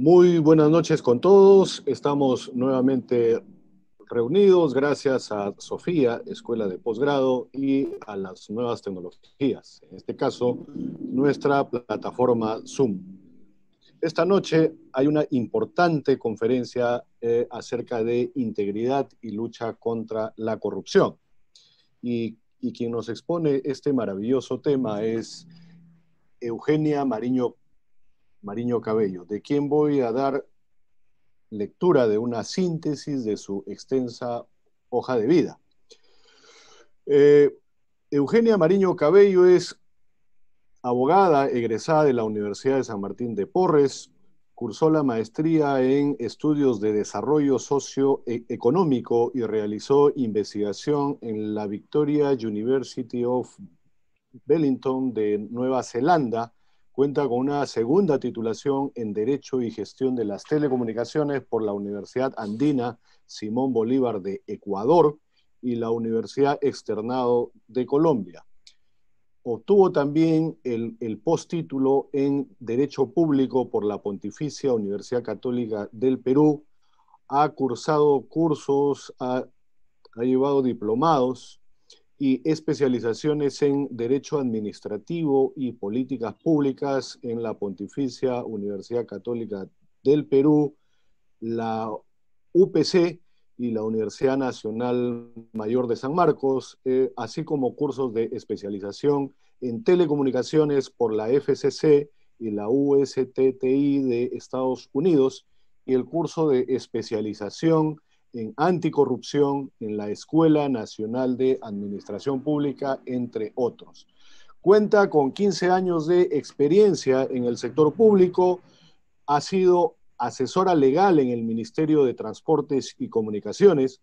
Muy buenas noches con todos. Estamos nuevamente reunidos gracias a Sofía, Escuela de Posgrado, y a las nuevas tecnologías. En este caso, nuestra plataforma Zoom. Esta noche hay una importante conferencia acerca de integridad y lucha contra la corrupción. Y quien nos expone este maravilloso tema es Eugenia Mariño Cabello, de quien voy a dar lectura de una síntesis de su extensa hoja de vida. Eugenia Mariño Cabello es abogada egresada de la Universidad de San Martín de Porres, cursó la maestría en estudios de desarrollo socioeconómico y realizó investigación en la Victoria University of Wellington de Nueva Zelanda. Cuenta con una segunda titulación en Derecho y Gestión de las Telecomunicaciones por la Universidad Andina Simón Bolívar de Ecuador y la Universidad Externado de Colombia. Obtuvo también el postítulo en Derecho Público por la Pontificia Universidad Católica del Perú. Ha cursado cursos, ha llevado diplomados y especializaciones en Derecho Administrativo y Políticas Públicas en la Pontificia Universidad Católica del Perú, la UPC y la Universidad Nacional Mayor de San Marcos, así como cursos de especialización en telecomunicaciones por la FCC y la USTTI de Estados Unidos, y el curso de especialización en anticorrupción en la Escuela Nacional de Administración Pública, entre otros. Cuenta con 15 años de experiencia en el sector público, ha sido asesora legal en el Ministerio de Transportes y Comunicaciones,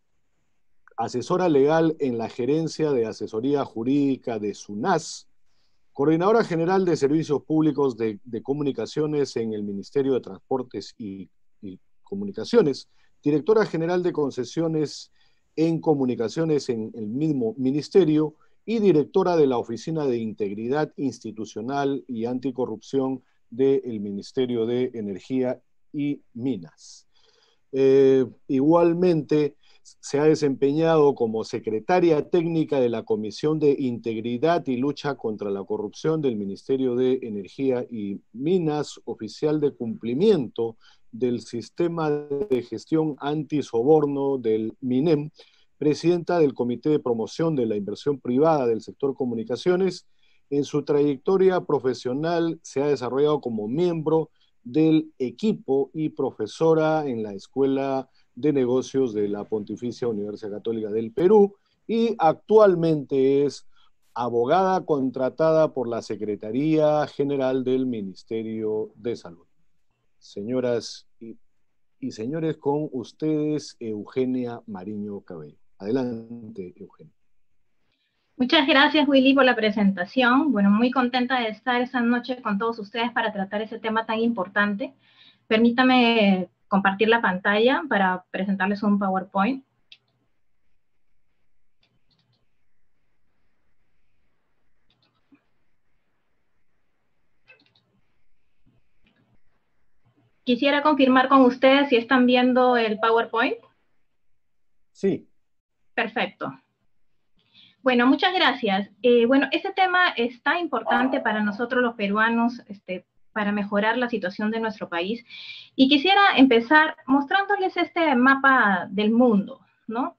asesora legal en la Gerencia de Asesoría Jurídica de SUNAS, coordinadora general de Servicios Públicos de Comunicaciones en el Ministerio de Transportes y Comunicaciones, directora general de concesiones en comunicaciones en el mismo ministerio y directora de la Oficina de Integridad Institucional y Anticorrupción del Ministerio de Energía y Minas. Igualmente, se ha desempeñado como secretaria técnica de la Comisión de Integridad y Lucha contra la Corrupción del Ministerio de Energía y Minas, oficial de cumplimiento del Sistema de Gestión Antisoborno del MINEM, presidenta del Comité de Promoción de la Inversión Privada del Sector Comunicaciones. En su trayectoria profesional se ha desarrollado como miembro del equipo y profesora en la Escuela de Negocios de la Pontificia Universidad Católica del Perú, y actualmente es abogada contratada por la Secretaría General del Ministerio de Salud. Señoras y señores, con ustedes Eugenia Mariño Cabello. Adelante, Eugenia. Muchas gracias, Willy, por la presentación. Bueno, muy contenta de estar esta noche con todos ustedes para tratar ese tema tan importante. Permítame compartir la pantalla para presentarles un PowerPoint. Quisiera confirmar con ustedes si están viendo el PowerPoint. Sí. Perfecto. Bueno, muchas gracias. Bueno, este tema es tan importante para nosotros los peruanos, para mejorar la situación de nuestro país. Y quisiera empezar mostrándoles este mapa del mundo, ¿no?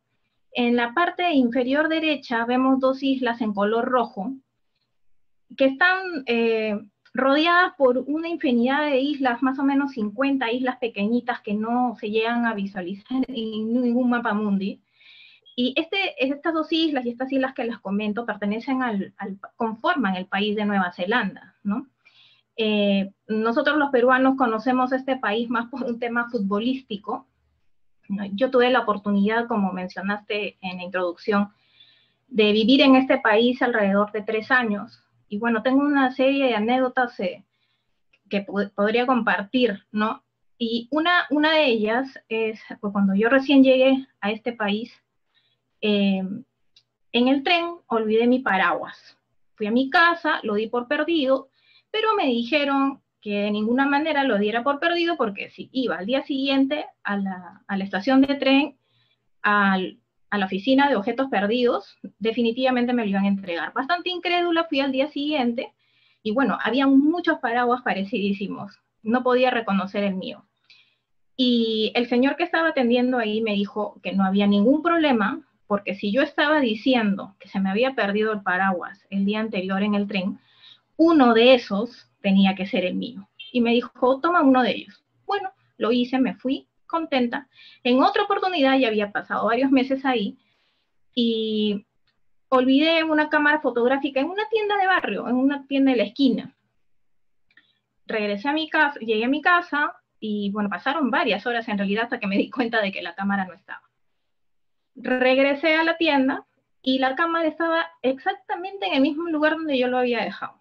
En la parte inferior derecha vemos dos islas en color rojo que están rodeadas por una infinidad de islas, más o menos 50 islas pequeñitas que no se llegan a visualizar en ningún mapa mundi. Y estas dos islas y estas islas que les comento pertenecen conforman el país de Nueva Zelanda, ¿no? Nosotros los peruanos conocemos este país más por un tema futbolístico. Yo tuve la oportunidad, como mencionaste en la introducción, de vivir en este país alrededor de 3 años. Y bueno, tengo una serie de anécdotas que podría compartir, ¿no? Y una de ellas es pues, cuando yo recién llegué a este país, en el tren olvidé mi paraguas. Fui a mi casa, lo di por perdido, pero me dijeron que de ninguna manera lo diera por perdido, porque si iba al día siguiente a la estación de tren, a la oficina de objetos perdidos, definitivamente me lo iban a entregar. Bastante incrédula, fui al día siguiente, y bueno, había muchos paraguas parecidísimos, no podía reconocer el mío. Y el señor que estaba atendiendo ahí me dijo que no había ningún problema, porque si yo estaba diciendo que se me había perdido el paraguas el día anterior en el tren, uno de esos tenía que ser el mío. Y me dijo, toma uno de ellos. Bueno, lo hice, me fui contenta. En otra oportunidad, ya había pasado varios meses ahí, y olvidé una cámara fotográfica en una tienda de barrio, en una tienda de la esquina. Regresé a mi casa, llegué a mi casa, y bueno, pasaron varias horas en realidad hasta que me di cuenta de que la cámara no estaba. Regresé a la tienda y la cámara estaba exactamente en el mismo lugar donde yo lo había dejado.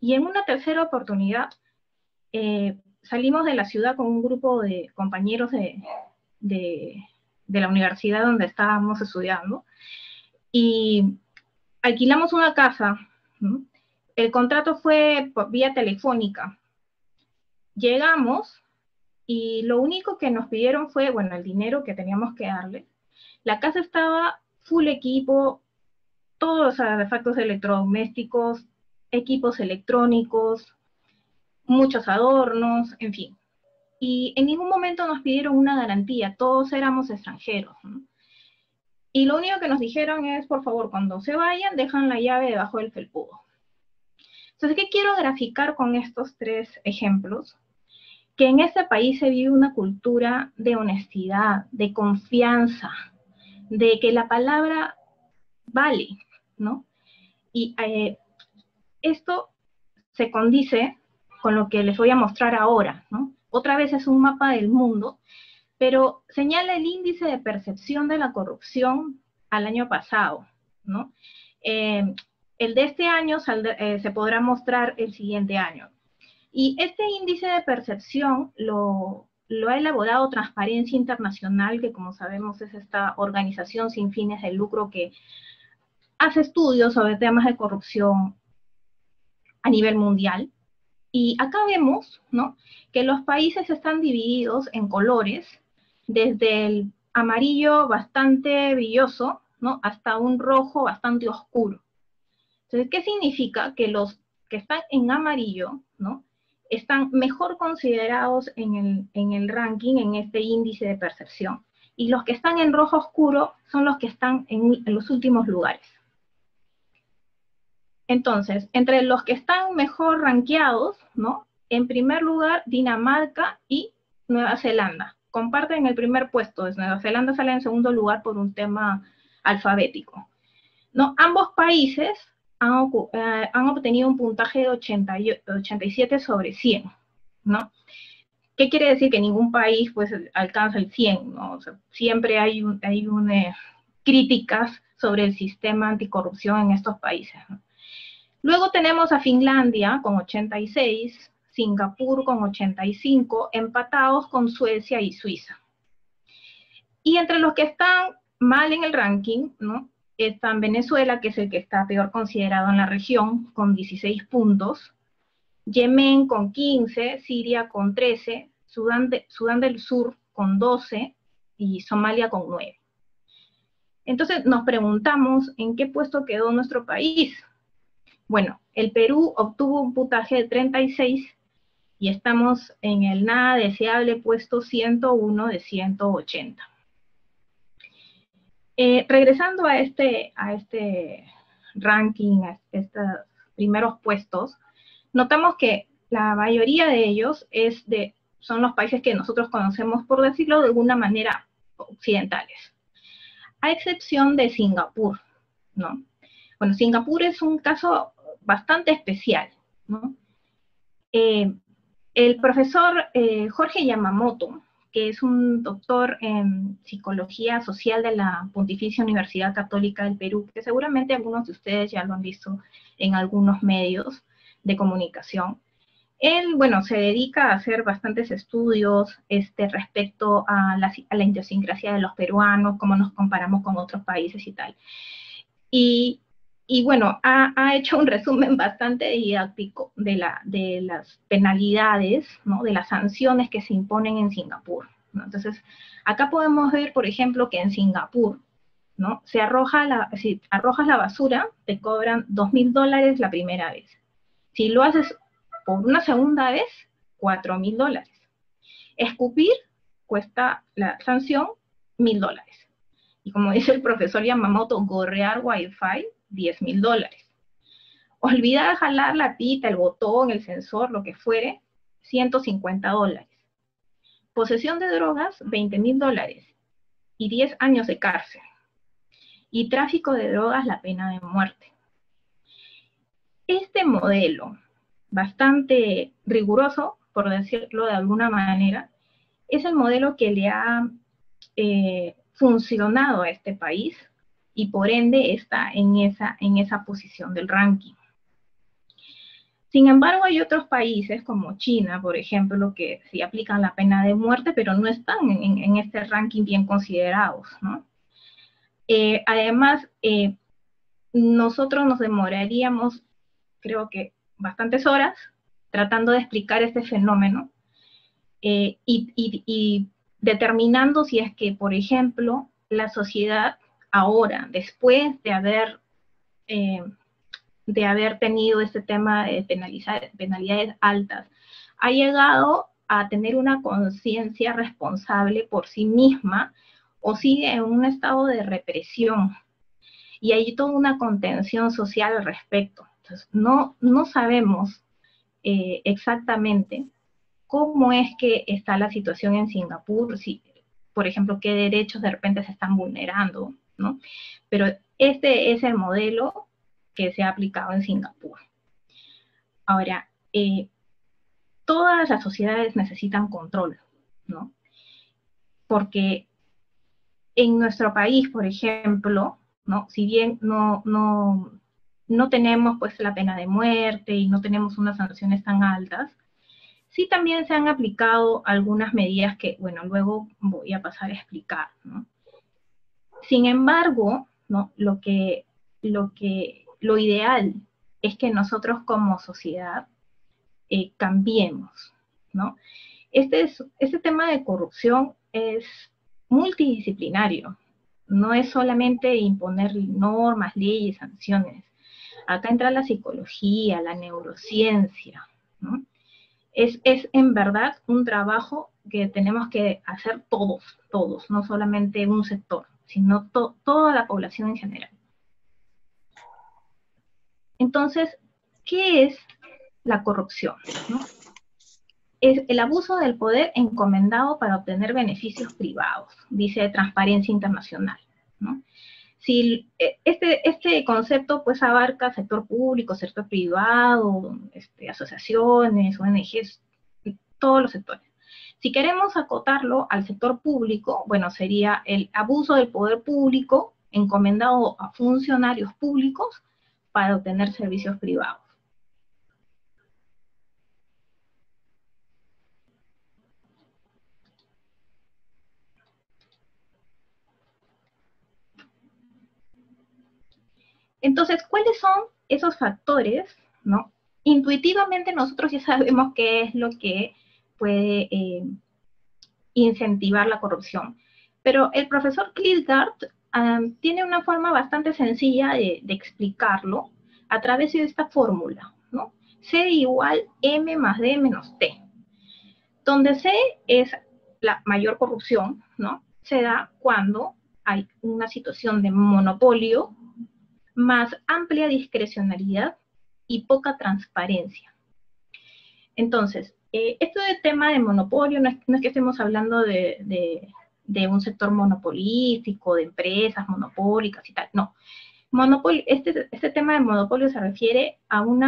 Y en una tercera oportunidad, salimos de la ciudad con un grupo de compañeros de la universidad donde estábamos estudiando, y alquilamos una casa, ¿no? El contrato fue por vía telefónica. Llegamos, y lo único que nos pidieron fue, bueno, el dinero que teníamos que darle. La casa estaba full equipo, todos los artefactos electrodomésticos, equipos electrónicos, muchos adornos, en fin. Y en ningún momento nos pidieron una garantía, todos éramos extranjeros, ¿no? Y lo único que nos dijeron es, por favor, cuando se vayan, dejan la llave debajo del felpudo. Entonces, ¿qué quiero graficar con estos tres ejemplos? Que en este país se vive una cultura de honestidad, de confianza, de que la palabra vale, ¿no? Y esto se condice con lo que les voy a mostrar ahora, ¿no? Otra vez es un mapa del mundo, pero señala el índice de percepción de la corrupción al año pasado, ¿no? El de este año se podrá mostrar el siguiente año. Y este índice de percepción lo ha elaborado Transparencia Internacional, que como sabemos es esta organización sin fines de lucro que hace estudios sobre temas de corrupción a nivel mundial. Y acá vemos, ¿no?, que los países están divididos en colores, desde el amarillo bastante brilloso, ¿no?, hasta un rojo bastante oscuro. Entonces, ¿qué significa? Que los que están en amarillo, ¿no?, están mejor considerados en el ranking, en este índice de percepción, y los que están en rojo oscuro son los que están en los últimos lugares. Entonces, entre los que están mejor rankeados, ¿no?, en primer lugar, Dinamarca y Nueva Zelanda. Comparten el primer puesto. Nueva Zelanda sale en segundo lugar por un tema alfabético, ¿no? Ambos países han obtenido un puntaje de 87 sobre 100, ¿no? ¿Qué quiere decir? Que ningún país pues alcanza el 100, ¿no? O sea, siempre hay críticas sobre el sistema anticorrupción en estos países, ¿no? Luego tenemos a Finlandia con 86, Singapur con 85, empatados con Suecia y Suiza. Y entre los que están mal en el ranking, ¿no?, están Venezuela, que es el que está peor considerado en la región, con 16 puntos, Yemen con 15, Siria con 13, Sudán del Sur con 12 y Somalia con 9. Entonces nos preguntamos en qué puesto quedó nuestro país. Bueno, el Perú obtuvo un puntaje de 36 y estamos en el nada deseable puesto 101 de 180. Regresando a este ranking, a estos primeros puestos, notamos que la mayoría de ellos son los países que nosotros conocemos, por decirlo de alguna manera, occidentales, a excepción de Singapur, ¿no? Bueno, Singapur es un caso bastante especial, ¿no? El profesor Jorge Yamamoto, que es un doctor en psicología social de la Pontificia Universidad Católica del Perú, que seguramente algunos de ustedes ya lo han visto en algunos medios de comunicación. Él, bueno, se dedica a hacer bastantes estudios respecto a la idiosincrasia de los peruanos, cómo nos comparamos con otros países y tal. Y Y bueno, ha hecho un resumen bastante didáctico de las penalidades, ¿no? De las sanciones que se imponen en Singapur, ¿no? Entonces, acá podemos ver, por ejemplo, que en Singapur, ¿no? Si arrojas la basura, te cobran $2.000 la primera vez. Si lo haces por una segunda vez, $4.000. Escupir cuesta la sanción $1.000. Y como dice el profesor Yamamoto, gorrear Wi-Fi, $10.000. Olvidar jalar la pita, el botón, el sensor, lo que fuere, $150. Posesión de drogas, $20.000 y 10 años de cárcel. Y tráfico de drogas, la pena de muerte. Este modelo, bastante riguroso, por decirlo de alguna manera, es el modelo que le ha funcionado a este país y por ende está en esa posición del ranking. Sin embargo, hay otros países como China, por ejemplo, que sí aplican la pena de muerte, pero no están en este ranking bien considerados, ¿no? Además, nosotros nos demoraríamos, creo que, bastantes horas tratando de explicar este fenómeno y determinando si es que, por ejemplo, la sociedad ahora, después de haber tenido este tema de penalidades altas, ha llegado a tener una conciencia responsable por sí misma o sigue en un estado de represión. Y hay toda una contención social al respecto. Entonces, no sabemos exactamente cómo es que está la situación en Singapur, si, por ejemplo, qué derechos de repente se están vulnerando, ¿no? Pero este es el modelo que se ha aplicado en Singapur. Ahora, todas las sociedades necesitan control, ¿no? Porque en nuestro país, por ejemplo, ¿no? Si bien no tenemos pues la pena de muerte y no tenemos unas sanciones tan altas, sí también se han aplicado algunas medidas que, bueno, luego voy a pasar a explicar, ¿no? Sin embargo, ¿no? Lo ideal es que nosotros como sociedad cambiemos, ¿no? Este tema de corrupción es multidisciplinario, no es solamente imponer normas, leyes, sanciones. Acá entra la psicología, la neurociencia, ¿no? Es en verdad un trabajo que tenemos que hacer todos, no solamente un sector, sino toda la población en general. Entonces, ¿qué es la corrupción? ¿No? Es el abuso del poder encomendado para obtener beneficios privados, dice Transparencia Internacional, ¿no? Si este concepto pues abarca sector público, sector privado, asociaciones, ONGs, todos los sectores. Si queremos acotarlo al sector público, bueno, sería el abuso del poder público encomendado a funcionarios públicos para obtener servicios privados. Entonces, ¿cuáles son esos factores, ¿no? Intuitivamente nosotros ya sabemos qué es lo que puede incentivar la corrupción, pero el profesor Klitgaard tiene una forma bastante sencilla de explicarlo a través de esta fórmula, ¿no? C igual M más D menos T, donde C es la mayor corrupción, ¿no? Se da cuando hay una situación de monopolio más amplia discrecionalidad y poca transparencia. Entonces, esto de tema de monopolio no es que estemos hablando de un sector monopolístico, de empresas monopólicas y tal, no. Monopolio, este tema de monopolio se refiere a un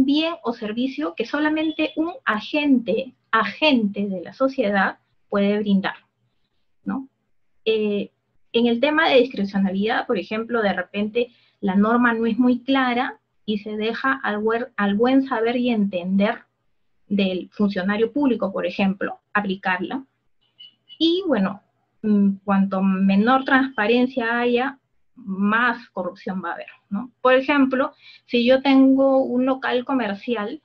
bien o servicio que solamente un agente de la sociedad puede brindar, ¿no? En el tema de discrecionalidad, por ejemplo, de repente la norma no es muy clara y se deja al buen saber y entender del funcionario público, por ejemplo, aplicarla. Y bueno, cuanto menor transparencia haya, más corrupción va a haber, ¿no? Por ejemplo, si yo tengo un local comercial,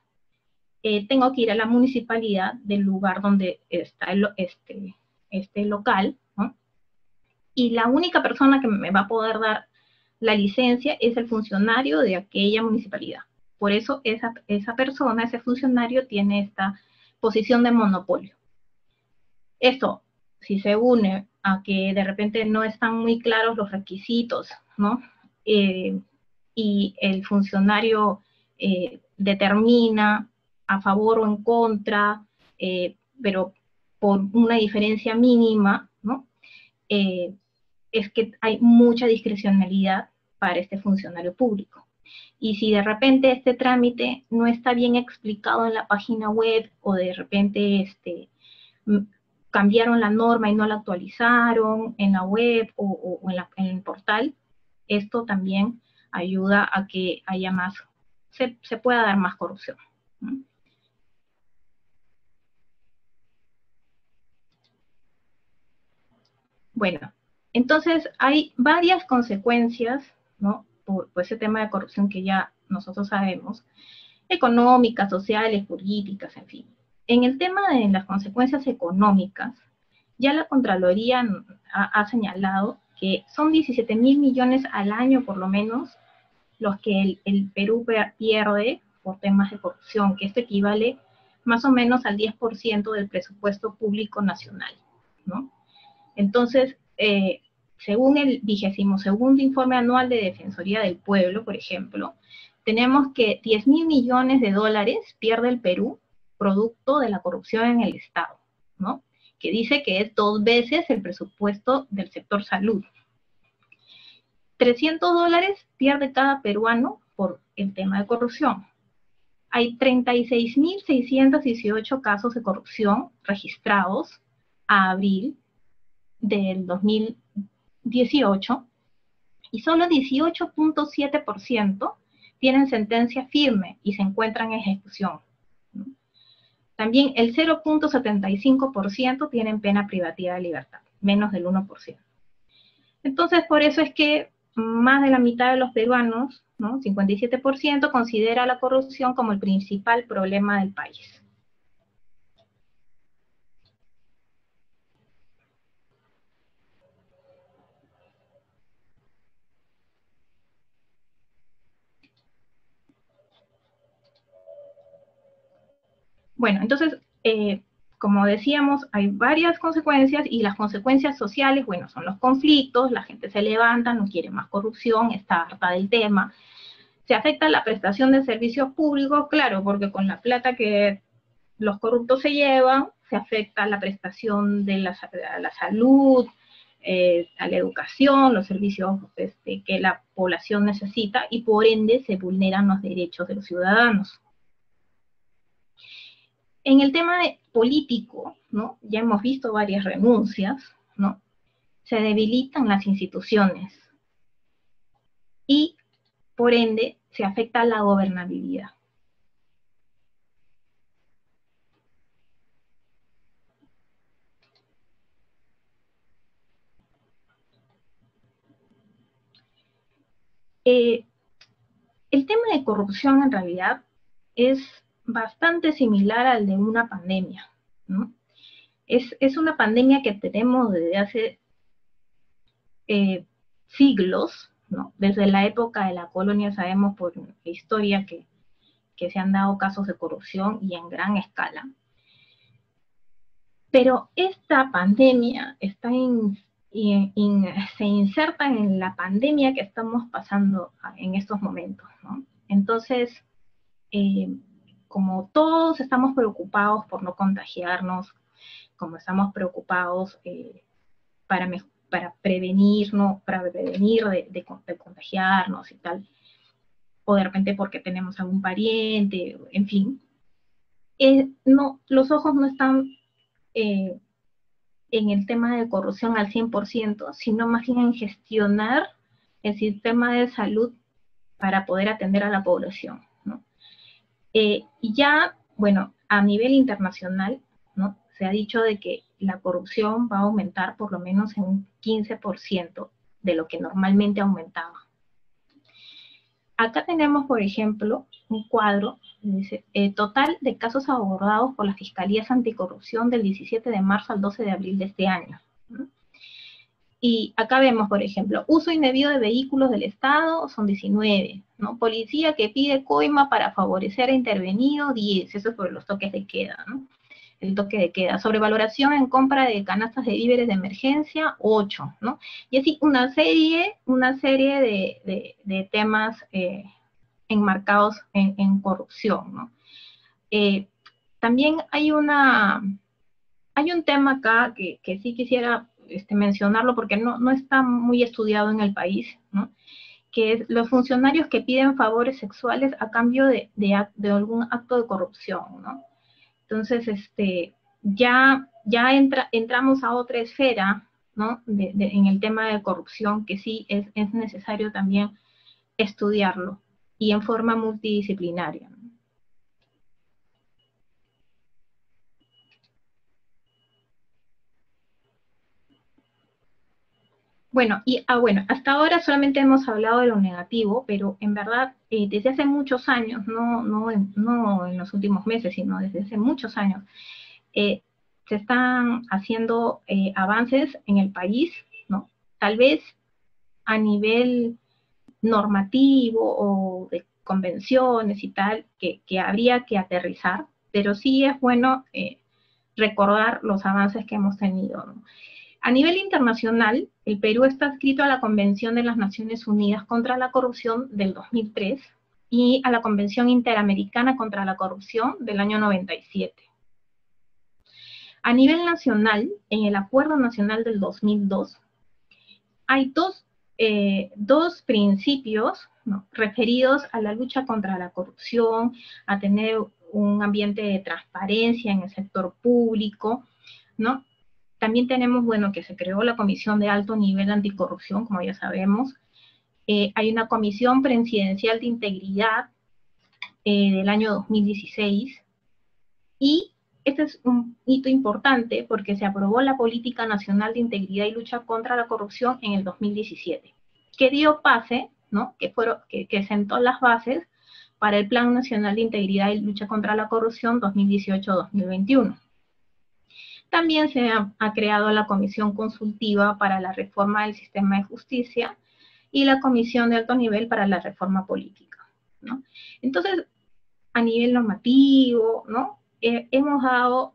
tengo que ir a la municipalidad del lugar donde está este local, ¿no? Y la única persona que me va a poder dar la licencia es el funcionario de aquella municipalidad. Por eso esa persona, ese funcionario, tiene esta posición de monopolio. Esto, si se une a que de repente no están muy claros los requisitos, ¿no? Y el funcionario determina a favor o en contra, pero por una diferencia mínima, ¿no? Es que hay mucha discrecionalidad para este funcionario público. Y si de repente este trámite no está bien explicado en la página web, o de repente cambiaron la norma y no la actualizaron en la web o en el portal, esto también ayuda a que haya más, se pueda dar más corrupción. Bueno, entonces hay varias consecuencias, ¿no? Por ese tema de corrupción que ya nosotros sabemos, económicas, sociales, políticas, en fin. En el tema de las consecuencias económicas, ya la Contraloría ha señalado que son 17.000 millones al año, por lo menos, los que el Perú pierde por temas de corrupción, que esto equivale más o menos al 10% del presupuesto público nacional, ¿no? Entonces, según el 22º informe anual de Defensoría del Pueblo, por ejemplo, tenemos que 10.000 millones de dólares pierde el Perú producto de la corrupción en el Estado, ¿no? Que dice que es 2 veces el presupuesto del sector salud. 300 dólares pierde cada peruano por el tema de corrupción. Hay 36.618 casos de corrupción registrados a abril del 2018 y solo 18.7% tienen sentencia firme y se encuentran en ejecución. También el 0.75% tienen pena privativa de libertad, menos del 1%. Entonces, por eso es que más de la mitad de los peruanos, ¿no? 57%, considera la corrupción como el principal problema del país. Bueno, entonces, como decíamos, hay varias consecuencias, y las consecuencias sociales, bueno, son los conflictos, la gente se levanta, no quiere más corrupción, está harta del tema. Se afecta la prestación de servicios públicos, claro, porque con la plata que los corruptos se llevan, se afecta la prestación de la salud, a la educación, los servicios que la población necesita, y por ende se vulneran los derechos de los ciudadanos. En el tema político, ¿no? Ya hemos visto varias renuncias, ¿no? Se debilitan las instituciones y, por ende, se afecta la gobernabilidad. El tema de corrupción en realidad es bastante similar al de una pandemia, ¿no? Es una pandemia que tenemos desde hace siglos, ¿no? Desde la época de la colonia sabemos por la historia que se han dado casos de corrupción y en gran escala. Pero esta pandemia está se inserta en la pandemia que estamos pasando en estos momentos, ¿no? Entonces, como todos estamos preocupados por no contagiarnos, como estamos preocupados para prevenir, ¿no? Para prevenir de contagiarnos y tal, o de repente porque tenemos algún pariente, en fin, no, los ojos no están en el tema de corrupción al 100%, sino más bien en gestionar el sistema de salud para poder atender a la población, ¿no? Y ya, bueno, a nivel internacional, ¿no? Se ha dicho de que la corrupción va a aumentar por lo menos en un 15% de lo que normalmente aumentaba. Acá tenemos, por ejemplo, un cuadro, dice, total de casos abordados por las Fiscalías Anticorrupción del 17 de marzo al 12 de abril de este año. Y acá vemos, por ejemplo, uso indebido de vehículos del Estado, son 19, ¿no? Policía que pide coima para favorecer a intervenido, 10, eso es por los toques de queda, ¿no? El toque de queda. Sobrevaloración en compra de canastas de víveres de emergencia, 8, ¿no? Y así una serie de temas enmarcados en corrupción, ¿no? También hay un tema acá que sí quisiera mencionarlo porque no está muy estudiado en el país, ¿no? Que es los funcionarios que piden favores sexuales a cambio de algún acto de corrupción, ¿no? Entonces, ya entramos a otra esfera, ¿no? En el tema de corrupción que sí es necesario también estudiarlo y en forma multidisciplinaria, ¿no? Bueno, hasta ahora solamente hemos hablado de lo negativo, pero en verdad, desde hace muchos años, no en los últimos meses, sino desde hace muchos años, se están haciendo avances en el país, ¿no? Tal vez a nivel normativo o de convenciones y tal, que habría que aterrizar, pero sí es bueno recordar los avances que hemos tenido, ¿no? A nivel internacional, el Perú está adscrito a la Convención de las Naciones Unidas contra la Corrupción del 2003 y a la Convención Interamericana contra la Corrupción del año 97. A nivel nacional, en el Acuerdo Nacional del 2002, hay dos principios, ¿no?, referidos a la lucha contra la corrupción, a tener un ambiente de transparencia en el sector público, ¿no? También tenemos, que se creó la Comisión de Alto Nivel Anticorrupción, como ya sabemos. Hay una Comisión Presidencial de Integridad del año 2016. Y este es un hito importante porque se aprobó la Política Nacional de Integridad y Lucha contra la Corrupción en el 2017, que dio pase, ¿no?, que sentó las bases para el Plan Nacional de Integridad y Lucha contra la Corrupción 2018-2021. También se ha creado la Comisión Consultiva para la Reforma del Sistema de Justicia y la Comisión de Alto Nivel para la Reforma Política, ¿no? Entonces, a nivel normativo, ¿no?, hemos dado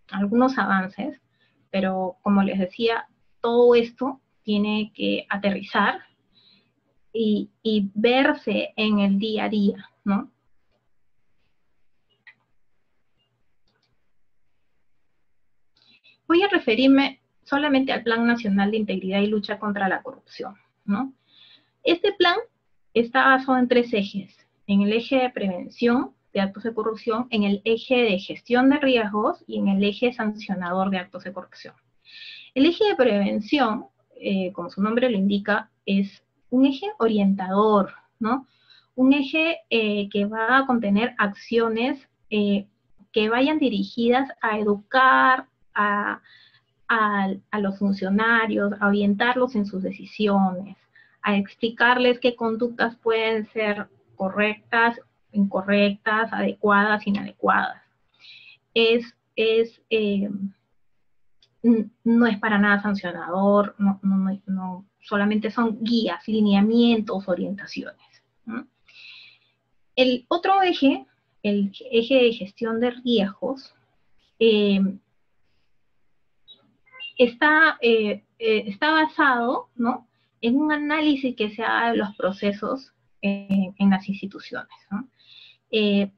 algunos avances, pero como les decía, todo esto tiene que aterrizar y verse en el día a día, ¿no? Voy a referirme solamente al Plan Nacional de Integridad y Lucha contra la Corrupción, ¿no? Este plan está basado en 3 ejes: en el eje de prevención de actos de corrupción, en el eje de gestión de riesgos y en el eje sancionador de actos de corrupción. El eje de prevención, como su nombre lo indica, es un eje orientador, ¿no? Un eje que va a contener acciones que vayan dirigidas a educar a los funcionarios, a orientarlos en sus decisiones, a explicarles qué conductas pueden ser correctas, incorrectas, adecuadas, inadecuadas. No es para nada sancionador, no, solamente son guías, lineamientos, orientaciones, ¿no? El otro eje, el eje de gestión de riesgos, está basado, ¿no?, en un análisis que se haga de los procesos en las instituciones, ¿no? En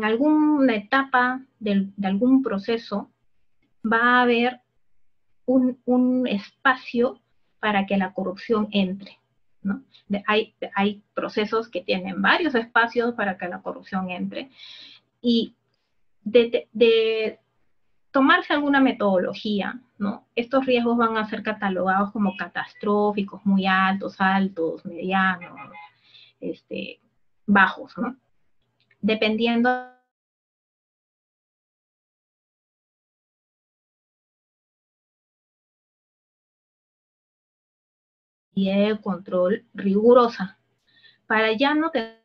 alguna etapa de algún proceso va a haber un espacio para que la corrupción entre, ¿no? Hay procesos que tienen varios espacios para que la corrupción entre, y de tomarse alguna metodología, ¿no?, estos riesgos van a ser catalogados como catastróficos, muy altos, medianos, bajos, ¿no? Dependiendo de control rigurosa, para ya no tener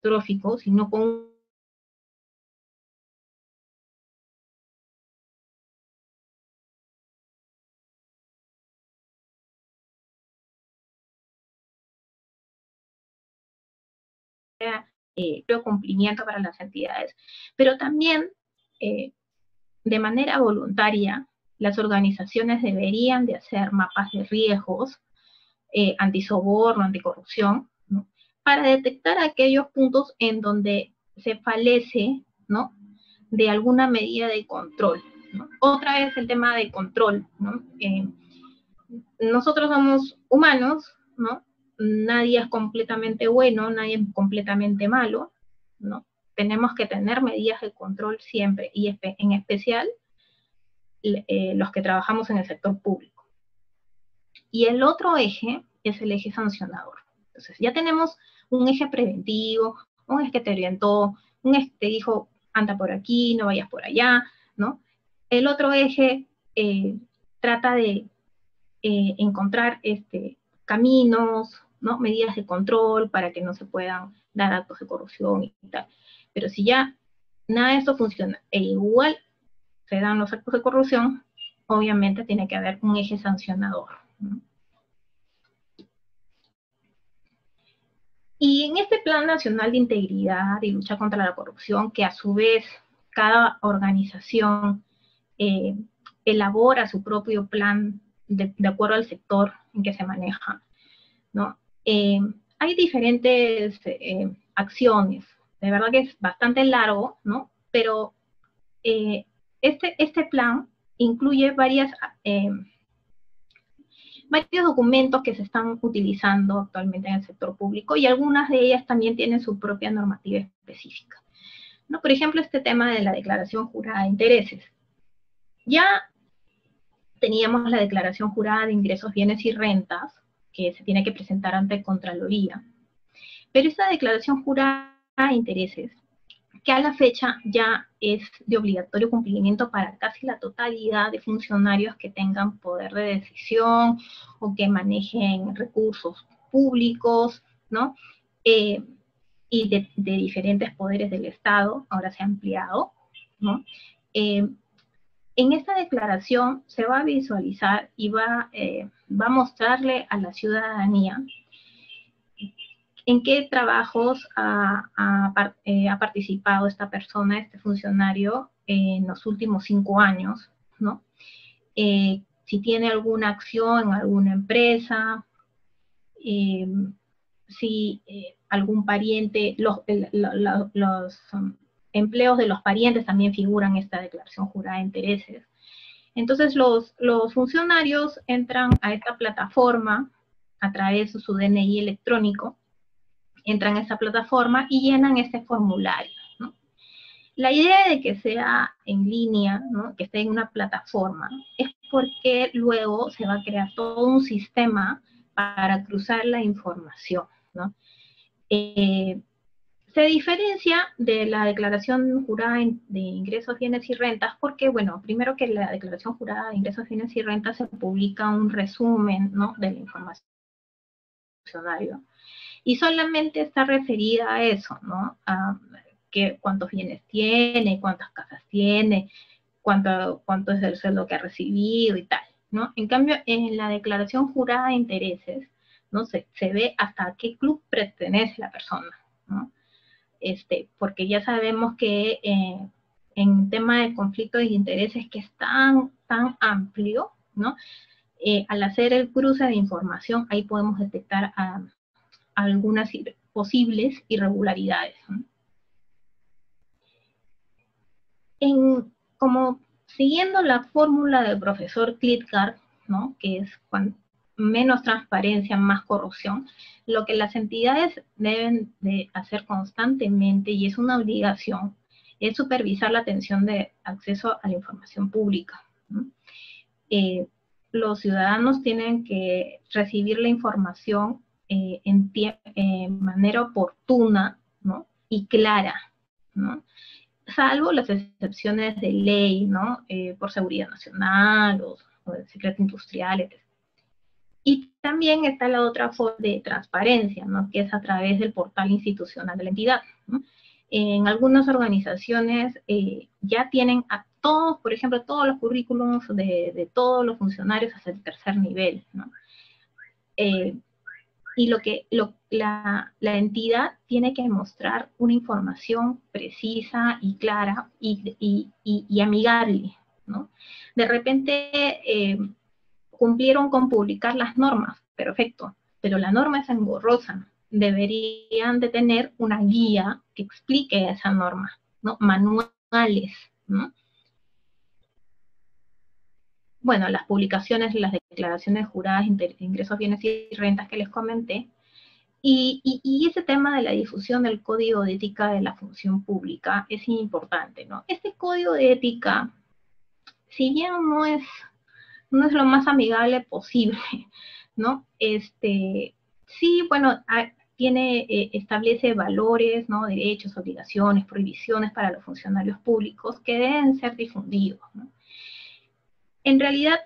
trófico, sino con cumplimiento para las entidades. Pero también, de manera voluntaria, las organizaciones deberían de hacer mapas de riesgos, antisoborno, anticorrupción, ¿no? Para detectar aquellos puntos en donde se falece, ¿no?, de alguna medida de control, ¿no? Otra vez el tema de control, ¿no? Nosotros somos humanos, ¿no? Nadie es completamente bueno, nadie es completamente malo, ¿no? Tenemos que tener medidas de control siempre, y en especial los que trabajamos en el sector público. Y el otro eje es el eje sancionador. Entonces, ya tenemos un eje preventivo, un eje que te orientó, un eje que te dijo, anda por aquí, no vayas por allá, ¿no? El otro eje trata de encontrar caminos, ¿no?, medidas de control para que no se puedan dar actos de corrupción y tal. Pero si ya nada de esto funciona e igual se dan los actos de corrupción, obviamente tiene que haber un eje sancionador, ¿no? Y en este Plan Nacional de Integridad y Lucha contra la Corrupción, que a su vez cada organización elabora su propio plan de acuerdo al sector en que se maneja, ¿no? Hay diferentes acciones. De verdad que es bastante largo, ¿no? Pero este plan incluye varios documentos que se están utilizando actualmente en el sector público, y algunas de ellas también tienen su propia normativa específica, ¿no? Por ejemplo, este tema de la declaración jurada de intereses. Ya teníamos la declaración jurada de ingresos, bienes y rentas, que se tiene que presentar ante Contraloría. Pero esa declaración jurada de intereses, que a la fecha ya es de obligatorio cumplimiento para casi la totalidad de funcionarios que tengan poder de decisión o que manejen recursos públicos, ¿no? Y de diferentes poderes del Estado, ahora se ha ampliado, ¿no? En esta declaración se va a visualizar y va a mostrarle a la ciudadanía en qué trabajos ha participado esta persona, este funcionario, en los últimos 5 años, ¿no? Si tiene alguna acción en alguna empresa, si algún pariente, los empleos de los parientes también figuran en esta declaración jurada de intereses. Entonces los funcionarios entran a esta plataforma a través de su DNI electrónico, entran a esta plataforma y llenan este formulario, ¿no? La idea de que sea en línea, ¿no?, que esté en una plataforma, es porque luego se va a crear todo un sistema para cruzar la información, ¿no? Se diferencia de la declaración jurada de ingresos, bienes y rentas porque, bueno, primero que la declaración jurada de ingresos, bienes y rentas se publica un resumen, ¿no?, de la información y solamente está referida a eso, ¿no? A cuántos bienes tiene, cuántas casas tiene, cuánto es el sueldo que ha recibido y tal, ¿no? En cambio, en la declaración jurada de intereses, ¿no?, se ve hasta a qué club pertenece la persona, ¿no? Porque ya sabemos que en tema de conflicto de intereses, que es tan amplio, ¿no? Al hacer el cruce de información, ahí podemos detectar algunas posibles irregularidades, ¿no? Como siguiendo la fórmula del profesor Klitgard, ¿no?, que es menos transparencia, más corrupción, lo que las entidades deben de hacer constantemente, y es una obligación, es supervisar la atención de acceso a la información pública, ¿no? Los ciudadanos tienen que recibir la información en manera oportuna, ¿no?, y clara, ¿no?, salvo las excepciones de ley, ¿no?, por seguridad nacional o del secreto industrial, etc. Y también está la otra forma de transparencia, ¿no? Que es a través del portal institucional de la entidad, ¿no? En algunas organizaciones ya tienen a todos, por ejemplo, todos los currículums de todos los funcionarios hasta el tercer nivel, ¿no? Y la entidad tiene que mostrar una información precisa y clara y amigable, ¿no? De repente cumplieron con publicar las normas, perfecto, pero la norma es engorrosa. Deberían de tener una guía que explique esa norma, ¿no? Manuales, ¿no? Bueno, las publicaciones, las declaraciones juradas, ingresos, bienes y rentas que les comenté, y ese tema de la difusión del código de ética de la función pública es importante, ¿no? Este código de ética, si bien no es lo más amigable posible, ¿no? Sí, bueno, establece valores, ¿no? Derechos, obligaciones, prohibiciones para los funcionarios públicos que deben ser difundidos, ¿no? En realidad,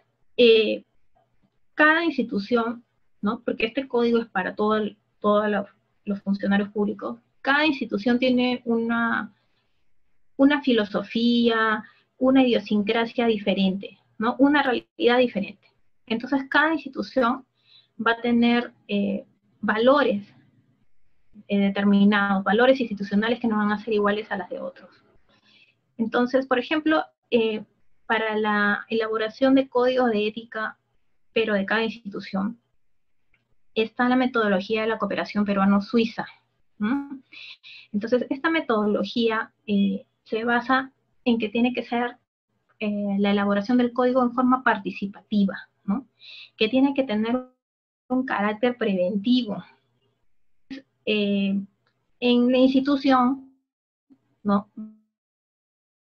cada institución, ¿no? Porque este código es para todos los funcionarios públicos, cada institución tiene una filosofía, una idiosincrasia diferente, ¿no? Una realidad diferente. Entonces, cada institución va a tener valores determinados, valores institucionales que no van a ser iguales a las de otros. Entonces, por ejemplo, para la elaboración de códigos de ética, pero de cada institución, está la metodología de la cooperación peruano-suiza. Entonces, esta metodología se basa en que tiene que ser la elaboración del código en forma participativa, ¿no? Que tiene que tener un carácter preventivo. En la institución, ¿no?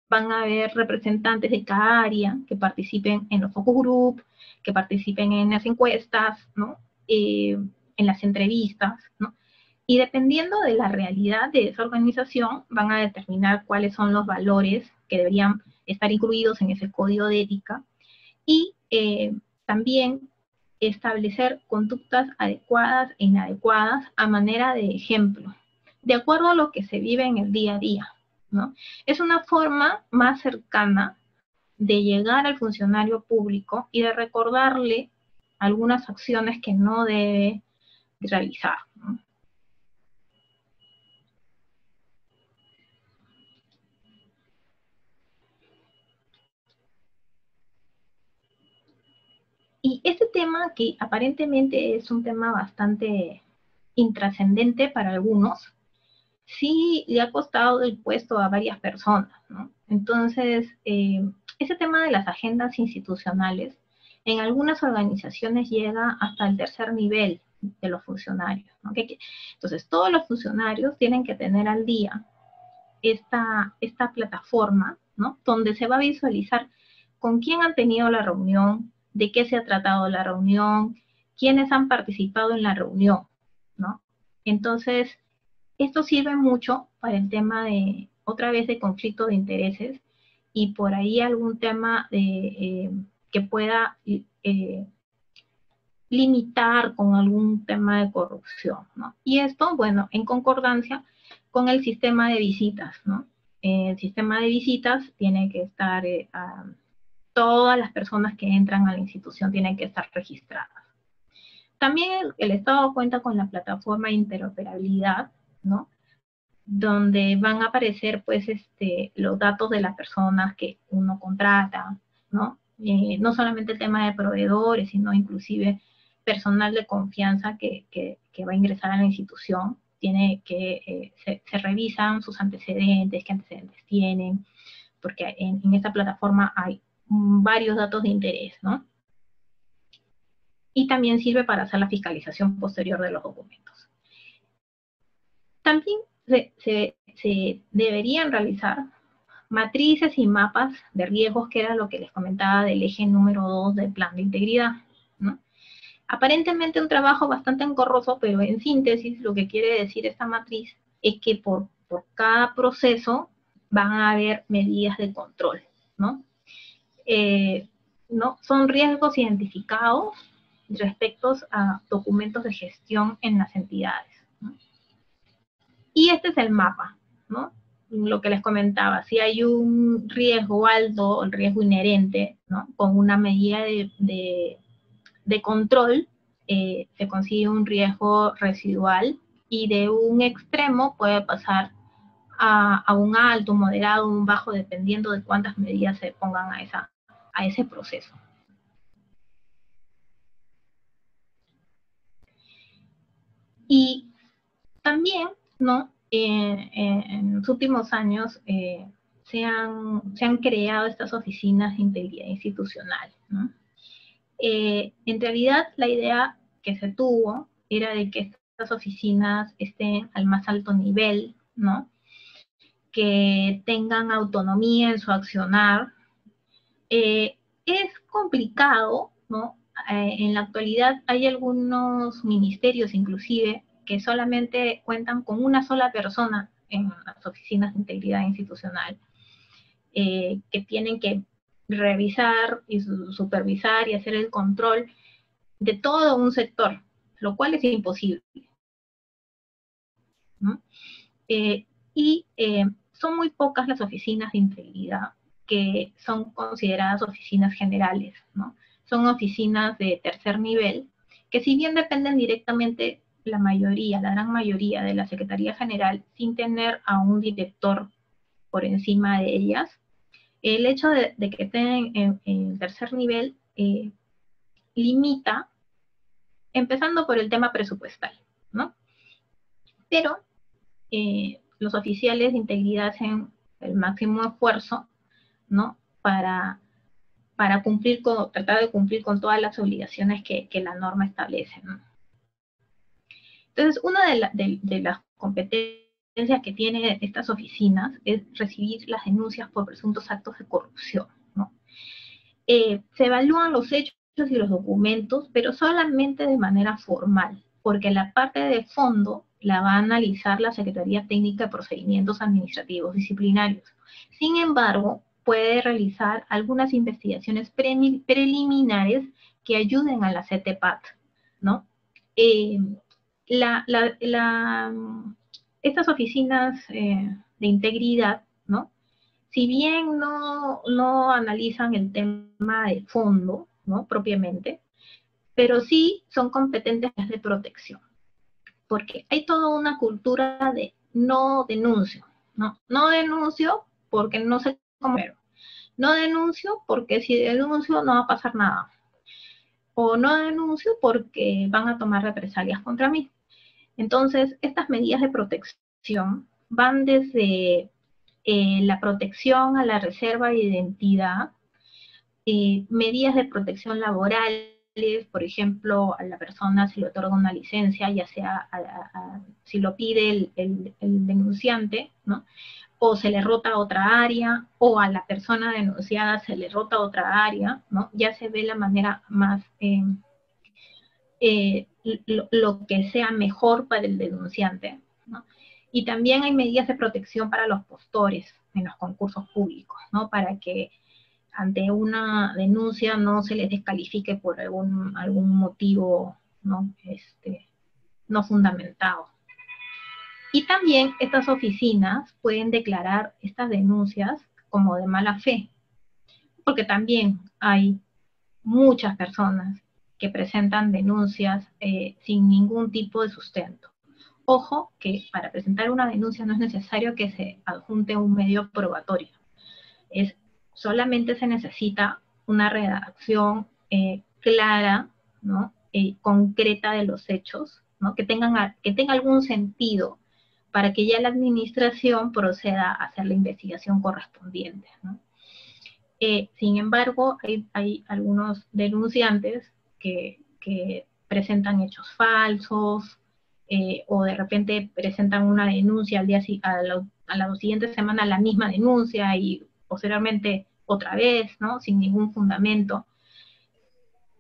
Van a haber representantes de cada área que participen en los focus group, que participen en las encuestas, ¿no? En las entrevistas, ¿no? Y dependiendo de la realidad de esa organización, van a determinar cuáles son los valores que deberían estar incluidos en ese código de ética y también establecer conductas adecuadas e inadecuadas a manera de ejemplo, de acuerdo a lo que se vive en el día a día, ¿no? Es una forma más cercana de llegar al funcionario público y de recordarle algunas acciones que no debe realizar, ¿no? Y este tema, que aparentemente es un tema bastante intrascendente para algunos, sí le ha costado el puesto a varias personas, ¿no? Entonces, ese tema de las agendas institucionales, en algunas organizaciones llega hasta el tercer nivel de los funcionarios, ¿no? Entonces, todos los funcionarios tienen que tener al día esta plataforma, ¿no? Donde se va a visualizar con quién han tenido la reunión, de qué se ha tratado la reunión, quiénes han participado en la reunión, ¿no? Entonces, esto sirve mucho para el tema de, otra vez, de conflicto de intereses y por ahí algún tema que pueda limitar con algún tema de corrupción, ¿no? Y esto, bueno, en concordancia con el sistema de visitas, ¿no? El sistema de visitas tiene que estar, todas las personas que entran a la institución tienen que estar registradas. También el Estado cuenta con la plataforma de interoperabilidad, ¿no? Donde van a aparecer, pues, los datos de las personas que uno contrata, ¿no? No solamente el tema de proveedores, sino inclusive personal de confianza que va a ingresar a la institución. Tiene que, se revisan sus antecedentes, qué antecedentes tienen, porque en esta plataforma hay varios datos de interés, ¿no? Y también sirve para hacer la fiscalización posterior de los documentos. También se deberían realizar matrices y mapas de riesgos, que era lo que les comentaba del eje número 2 del plan de integridad, ¿no? Aparentemente un trabajo bastante engorroso, pero en síntesis lo que quiere decir esta matriz es que por cada proceso van a haber medidas de control, ¿no? ¿no? Son riesgos identificados respecto a documentos de gestión en las entidades, ¿no? Y este es el mapa, ¿no? Lo que les comentaba, si hay un riesgo alto, el riesgo inherente, ¿no? Con una medida de control, se consigue un riesgo residual y de un extremo puede pasar a un alto, moderado, un bajo, dependiendo de cuántas medidas se pongan a ese proceso. Y también, ¿no? En los últimos años se han creado estas oficinas de integridad institucional, ¿no? En realidad, la idea que se tuvo era de que estas oficinas estén al más alto nivel, ¿no? Que tengan autonomía en su accionar. Es complicado, ¿no? En la actualidad hay algunos ministerios, inclusive, que solamente cuentan con una sola persona en las oficinas de integridad institucional, que tienen que revisar y supervisar y hacer el control de todo un sector, lo cual es imposible, ¿no? Son muy pocas las oficinas de integridad que son consideradas oficinas generales, ¿no? Son oficinas de tercer nivel, que si bien dependen directamente la mayoría, la gran mayoría de la Secretaría General, sin tener a un director por encima de ellas, el hecho de que estén en tercer nivel limita, empezando por el tema presupuestal, ¿no? Pero los oficiales de integridad hacen el máximo esfuerzo, ¿no? Para cumplir tratar de cumplir con todas las obligaciones que la norma establece, ¿no? Entonces, una de las competencias que tienen estas oficinas es recibir las denuncias por presuntos actos de corrupción, ¿no? Se evalúan los hechos y los documentos, pero solamente de manera formal, porque la parte de fondo la va a analizar la Secretaría Técnica de Procedimientos Administrativos Disciplinarios. Sin embargo, puede realizar algunas investigaciones preliminares que ayuden a la CTPAT, ¿no? Estas oficinas de integridad, ¿no? Si bien no analizan el tema de fondo, ¿no? Propiamente, pero sí son competentes de protección, porque hay toda una cultura de no denuncio, ¿no? No denuncio porque no sé cómo, no denuncio porque si denuncio no va a pasar nada, o no denuncio porque van a tomar represalias contra mí. Entonces, estas medidas de protección van desde la protección a la reserva de identidad, medidas de protección laborales, por ejemplo, a la persona se le otorga una licencia, ya sea si lo pide el denunciante, ¿no? O se le rota a otra área, o a la persona denunciada se le rota a otra área, ¿no? Ya se ve la manera más, lo que sea mejor para el denunciante, ¿no? Y también hay medidas de protección para los postores en los concursos públicos, ¿no? Para que ante una denuncia no se les descalifique por algún motivo, ¿no? No fundamentado. Y también estas oficinas pueden declarar estas denuncias como de mala fe, porque también hay muchas personas que presentan denuncias sin ningún tipo de sustento. Ojo que para presentar una denuncia no es necesario que se adjunte un medio probatorio. Solamente se necesita una redacción clara, ¿no? Concreta de los hechos, ¿no? Que tenga algún sentido para que ya la administración proceda a hacer la investigación correspondiente, ¿no? Sin embargo, hay algunos denunciantes que presentan hechos falsos, o de repente presentan una denuncia a la siguiente semana la misma denuncia y posteriormente otra vez, ¿no? Sin ningún fundamento.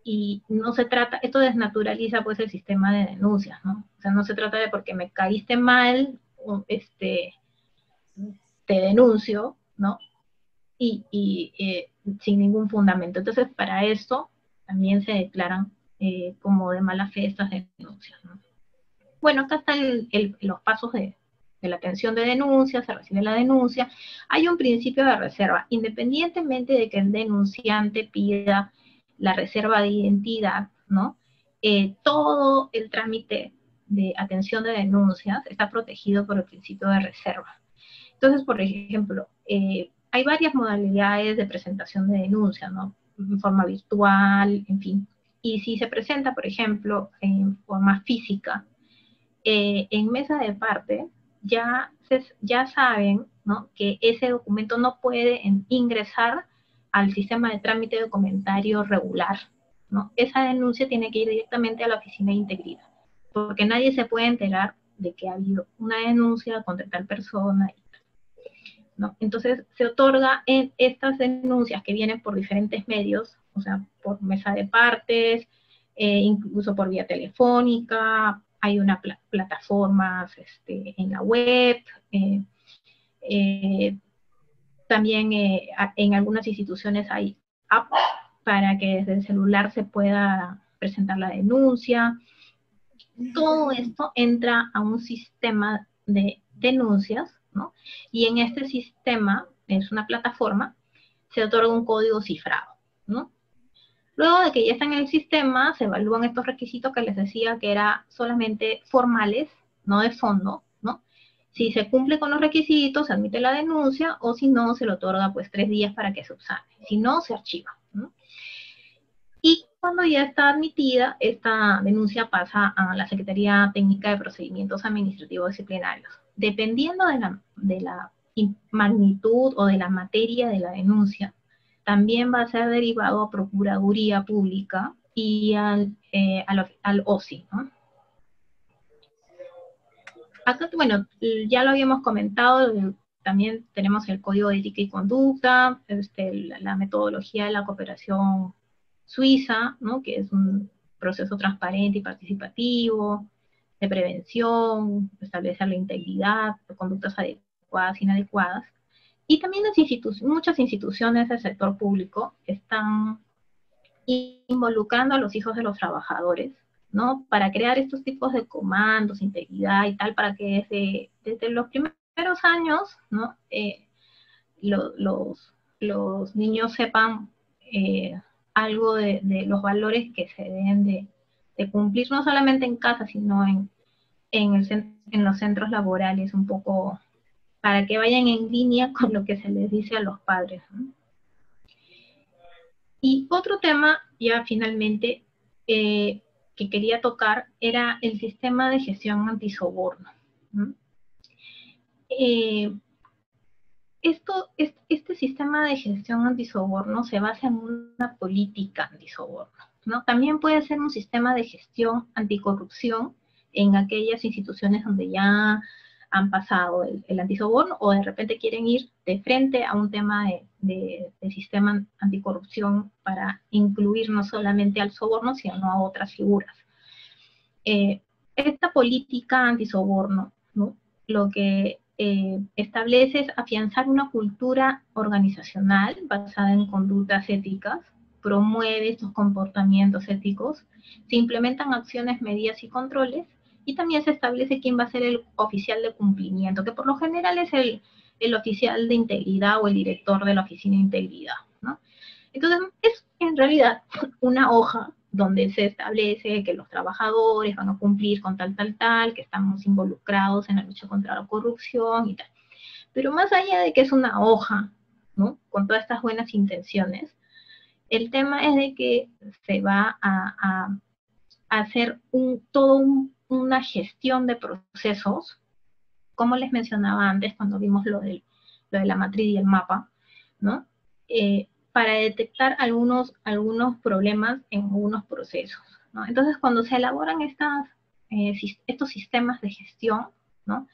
Y no se trata, esto desnaturaliza pues el sistema de denuncias, ¿no? O sea, no se trata de porque me caíste mal, te denuncio, ¿no? Y sin ningún fundamento. Entonces, para eso también se declaran como de mala fe estas denuncias, ¿no? Bueno, acá están los pasos de la atención de denuncias, se recibe la denuncia. Hay un principio de reserva, independientemente de que el denunciante pida la reserva de identidad, ¿no? Todo el trámite de atención de denuncias está protegido por el principio de reserva. Entonces, por ejemplo, hay varias modalidades de presentación de denuncia, ¿no? En forma virtual, en fin. Y si se presenta, por ejemplo, en forma física, en mesa de parte, ya saben, ¿no?, que ese documento no puede ingresar al sistema de trámite de comentario regular, ¿no? Esa denuncia tiene que ir directamente a la oficina de integridad, porque nadie se puede enterar de que ha habido una denuncia contra tal persona, ¿no? Entonces se otorga en estas denuncias que vienen por diferentes medios, o sea, por mesa de partes, incluso por vía telefónica, hay una plataformas en la web, también en algunas instituciones hay apps para que desde el celular se pueda presentar la denuncia. Todo esto entra a un sistema de denuncias, ¿no? Y en este sistema, es una plataforma, se otorga un código cifrado, ¿no? Luego de que ya está en el sistema, se evalúan estos requisitos que les decía que eran solamente formales, no de fondo, ¿no? Si se cumple con los requisitos, se admite la denuncia, o si no, se le otorga pues 3 días para que se subsane. Si no, se archiva, ¿no? Y cuando ya está admitida, esta denuncia pasa a la Secretaría Técnica de Procedimientos Administrativos Disciplinarios. Dependiendo de la magnitud o de la materia de la denuncia, también va a ser derivado a Procuraduría Pública y al OSI, ¿no? Acá, bueno, ya lo habíamos comentado, también tenemos el Código de Ética y Conducta, la metodología de la cooperación suiza, ¿no?, que es un proceso transparente y participativo, de prevención, establecer la integridad, de conductas adecuadas e inadecuadas. Y también muchas instituciones del sector público están involucrando a los hijos de los trabajadores, ¿no?, para crear estos tipos de comandos, integridad y tal, para que desde los primeros años, ¿no?, los niños sepan algo de los valores que se deben de cumplir, no solamente en casa, sino en los centros laborales, un poco para que vayan en línea con lo que se les dice a los padres, ¿no? Y otro tema, ya finalmente, que quería tocar, era el sistema de gestión antisoborno, ¿no? Este sistema de gestión antisoborno se basa en una política antisoborno, ¿no? También puede ser un sistema de gestión anticorrupción en aquellas instituciones donde ya han pasado el antisoborno, o de repente quieren ir de frente a un tema de sistema anticorrupción para incluir no solamente al soborno, sino a otras figuras. Esta política antisoborno, ¿no?, lo que establece es afianzar una cultura organizacional basada en conductas éticas, promueve estos comportamientos éticos, se implementan acciones, medidas y controles, y también se establece quién va a ser el oficial de cumplimiento, que por lo general es el oficial de integridad o el director de la oficina de integridad, ¿no? Entonces, es en realidad una hoja donde se establece que los trabajadores van a cumplir con tal, que estamos involucrados en la lucha contra la corrupción y tal. Pero más allá de que es una hoja, ¿no?, con todas estas buenas intenciones, el tema es de que se va a hacer una gestión de procesos, como les mencionaba antes cuando vimos lo de la matriz y el mapa, ¿no?, para detectar algunos problemas en algunos procesos, ¿no? Entonces, cuando se elaboran estos sistemas de gestión, ¿no?,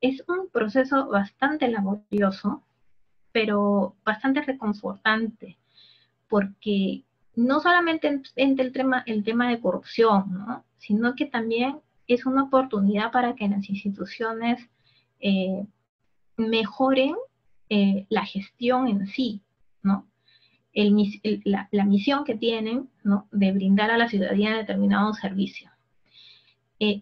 es un proceso bastante laborioso, pero bastante reconfortante, porque no solamente entra el tema de corrupción, ¿no?, sino que también es una oportunidad para que las instituciones mejoren la gestión en sí, ¿no? la misión que tienen, ¿no?, de brindar a la ciudadanía determinados servicios.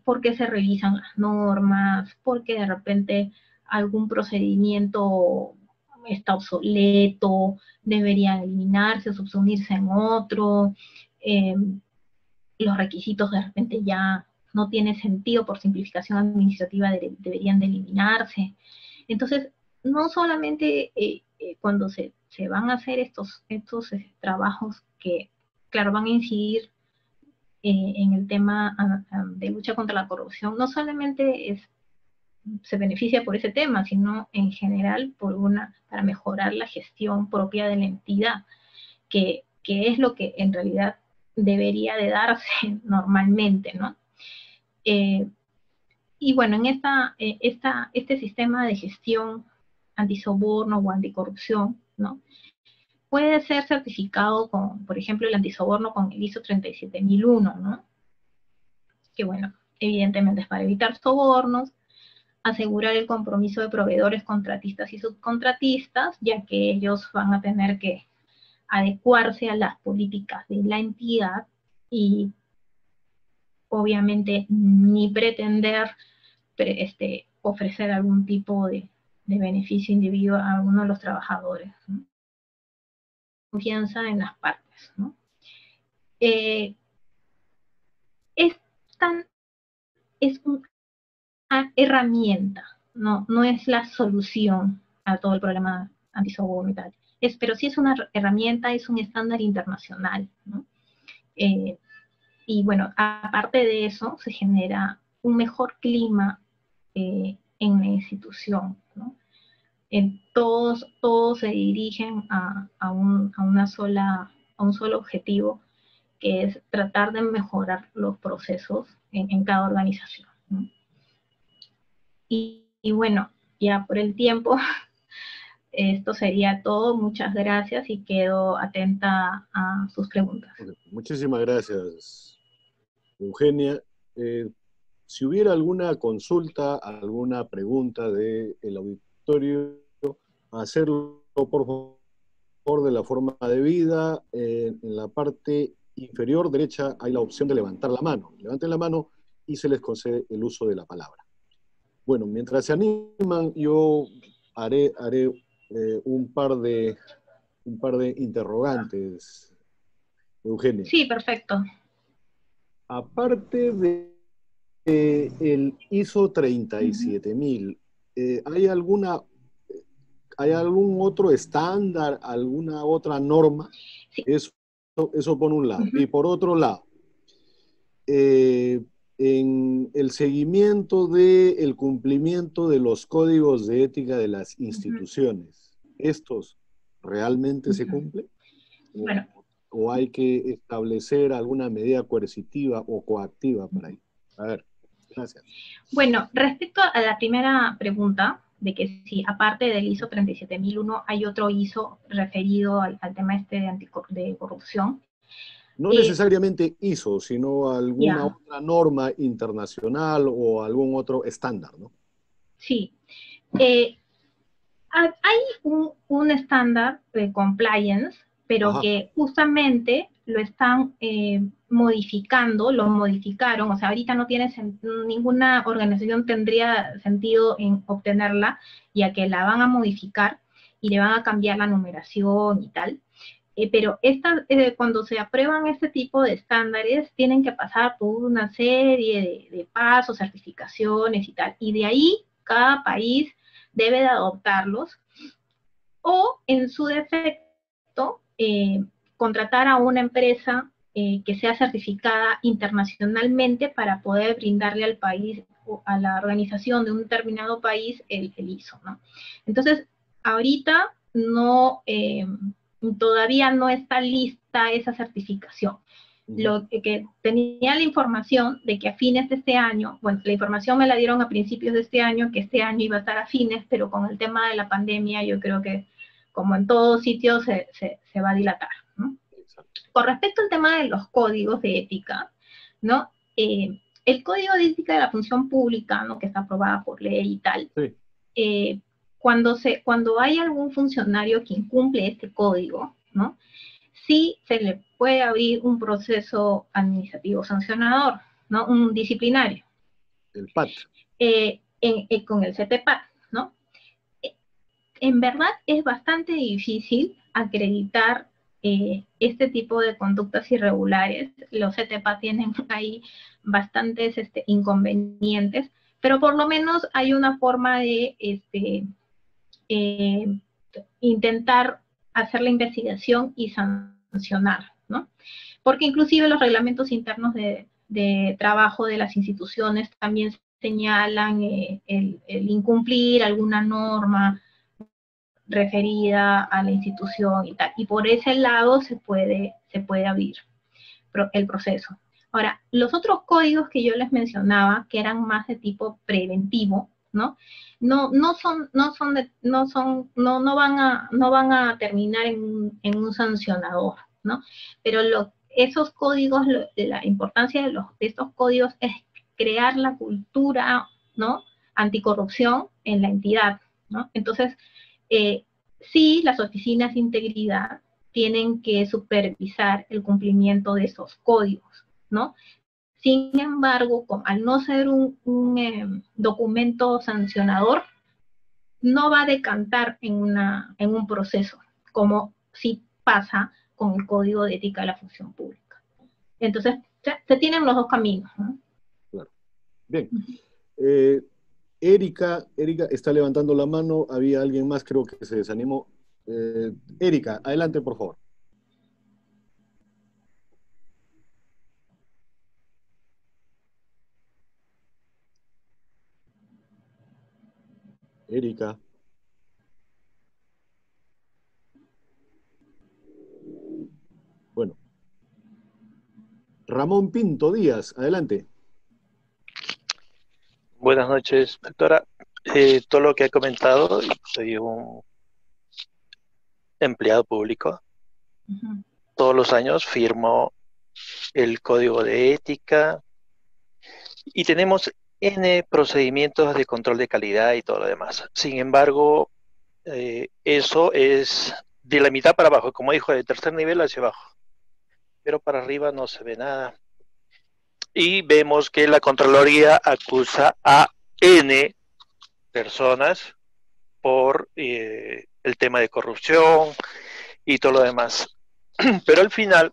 Porque se revisan las normas, porque de repente algún procedimiento está obsoleto, deberían eliminarse o subsumirse en otro, los requisitos de repente ya no tienen sentido por simplificación administrativa, deberían de eliminarse. Entonces, no solamente cuando se van a hacer estos trabajos que, claro, van a incidir en el tema de lucha contra la corrupción, no solamente se beneficia por ese tema, sino en general para mejorar la gestión propia de la entidad, que es lo que en realidad debería de darse normalmente, ¿no? Y bueno, en este sistema de gestión antisoborno o anticorrupción, ¿no?, puede ser certificado con, por ejemplo, el antisoborno con el ISO 37001, ¿no? Que bueno, evidentemente es para evitar sobornos, asegurar el compromiso de proveedores, contratistas y subcontratistas, ya que ellos van a tener que adecuarse a las políticas de la entidad y obviamente ni pretender ofrecer algún tipo de beneficio individual a alguno de los trabajadores, ¿no? Confianza en las partes, ¿no? Es una herramienta, no es la solución a todo el problema antisoborno y tal. Pero sí es una herramienta, es un estándar internacional, ¿no? Y bueno, aparte de eso, se genera un mejor clima en la institución, ¿no? Todos se dirigen a un solo objetivo, que es tratar de mejorar los procesos en cada organización, ¿no? Y bueno, ya por el tiempo, esto sería todo. Muchas gracias y quedo atenta a sus preguntas. Muchísimas gracias, Eugenia. Si hubiera alguna consulta, alguna pregunta del auditorio, hacerlo por favor de la forma debida. En la parte inferior derecha hay la opción de levantar la mano. Levanten la mano y se les concede el uso de la palabra. Bueno, mientras se animan, yo haré un par de interrogantes, Eugenia. Sí, perfecto. Aparte de el ISO 37000, ¿hay algún otro estándar, alguna otra norma? Sí. Eso por un lado. Y por otro lado, en el seguimiento del cumplimiento de los códigos de ética de las instituciones, ¿estos realmente se cumplen? Bueno. ¿O hay que establecer alguna medida coercitiva o coactiva para ello? A ver, gracias. Bueno, respecto a la primera pregunta, de que si aparte del ISO 37001 hay otro ISO referido al tema de corrupción. No necesariamente ISO, sino alguna otra norma internacional o algún otro estándar, ¿no? Sí. Hay un estándar de compliance, pero que justamente lo están lo modificaron, o sea, ahorita no tiene ninguna organización tendría sentido en obtenerla, ya que la van a modificar y le van a cambiar la numeración y tal. Pero cuando se aprueban este tipo de estándares, tienen que pasar por una serie de pasos, certificaciones y tal, y de ahí cada país debe de adoptarlos, o en su defecto, contratar a una empresa que sea certificada internacionalmente para poder brindarle al país o a la organización de un determinado país el ISO, ¿no? Entonces, ahorita todavía no está lista esa certificación. Lo que tenía la información de que a fines de este año, bueno, la información me la dieron a principios de este año, que este año iba a estar a fines, pero con el tema de la pandemia yo creo que como en todo sitio se va a dilatar, ¿no? Con respecto al tema de los códigos de ética, ¿no? El código de ética de la función pública, ¿no?, que está aprobada por ley y tal, sí. Cuando hay algún funcionario que incumple este código, ¿no?, sí se le puede abrir un proceso administrativo sancionador, ¿no? Un disciplinario. El PAT. Con el CTPAT, ¿no? En verdad es bastante difícil acreditar este tipo de conductas irregulares. Los CTPAT tienen ahí bastantes inconvenientes, pero por lo menos hay una forma de intentar hacer la investigación y sancionar, ¿no? Porque inclusive los reglamentos internos de trabajo de las instituciones también señalan el incumplir alguna norma referida a la institución y tal. Y por ese lado se puede abrir el proceso. Ahora, los otros códigos que yo les mencionaba, que eran más de tipo preventivo, ¿no? No van a terminar en un sancionador, ¿no? Pero esos códigos, la importancia de estos códigos es crear la cultura, ¿no? Anticorrupción en la entidad, ¿no? Entonces, sí, las oficinas de integridad tienen que supervisar el cumplimiento de esos códigos, ¿no? Sin embargo, al no ser un documento sancionador, no va a decantar en un proceso, como sí pasa con el Código de Ética de la Función Pública. Entonces, se tienen los dos caminos, ¿no? Claro. Bien. Erika está levantando la mano. Había alguien más, creo que se desanimó. Erika, adelante, por favor. Erika. Bueno. Ramón Pinto Díaz, adelante. Buenas noches, doctora. Todo lo que ha comentado, soy un empleado público. Todos los años firmo el código de ética y tenemos N procedimientos de control de calidad y todo lo demás. Sin embargo, eso es de la mitad para abajo, como dijo, de tercer nivel hacia abajo. Pero para arriba no se ve nada. Y vemos que la Contraloría acusa a N personas por el tema de corrupción y todo lo demás. Pero al final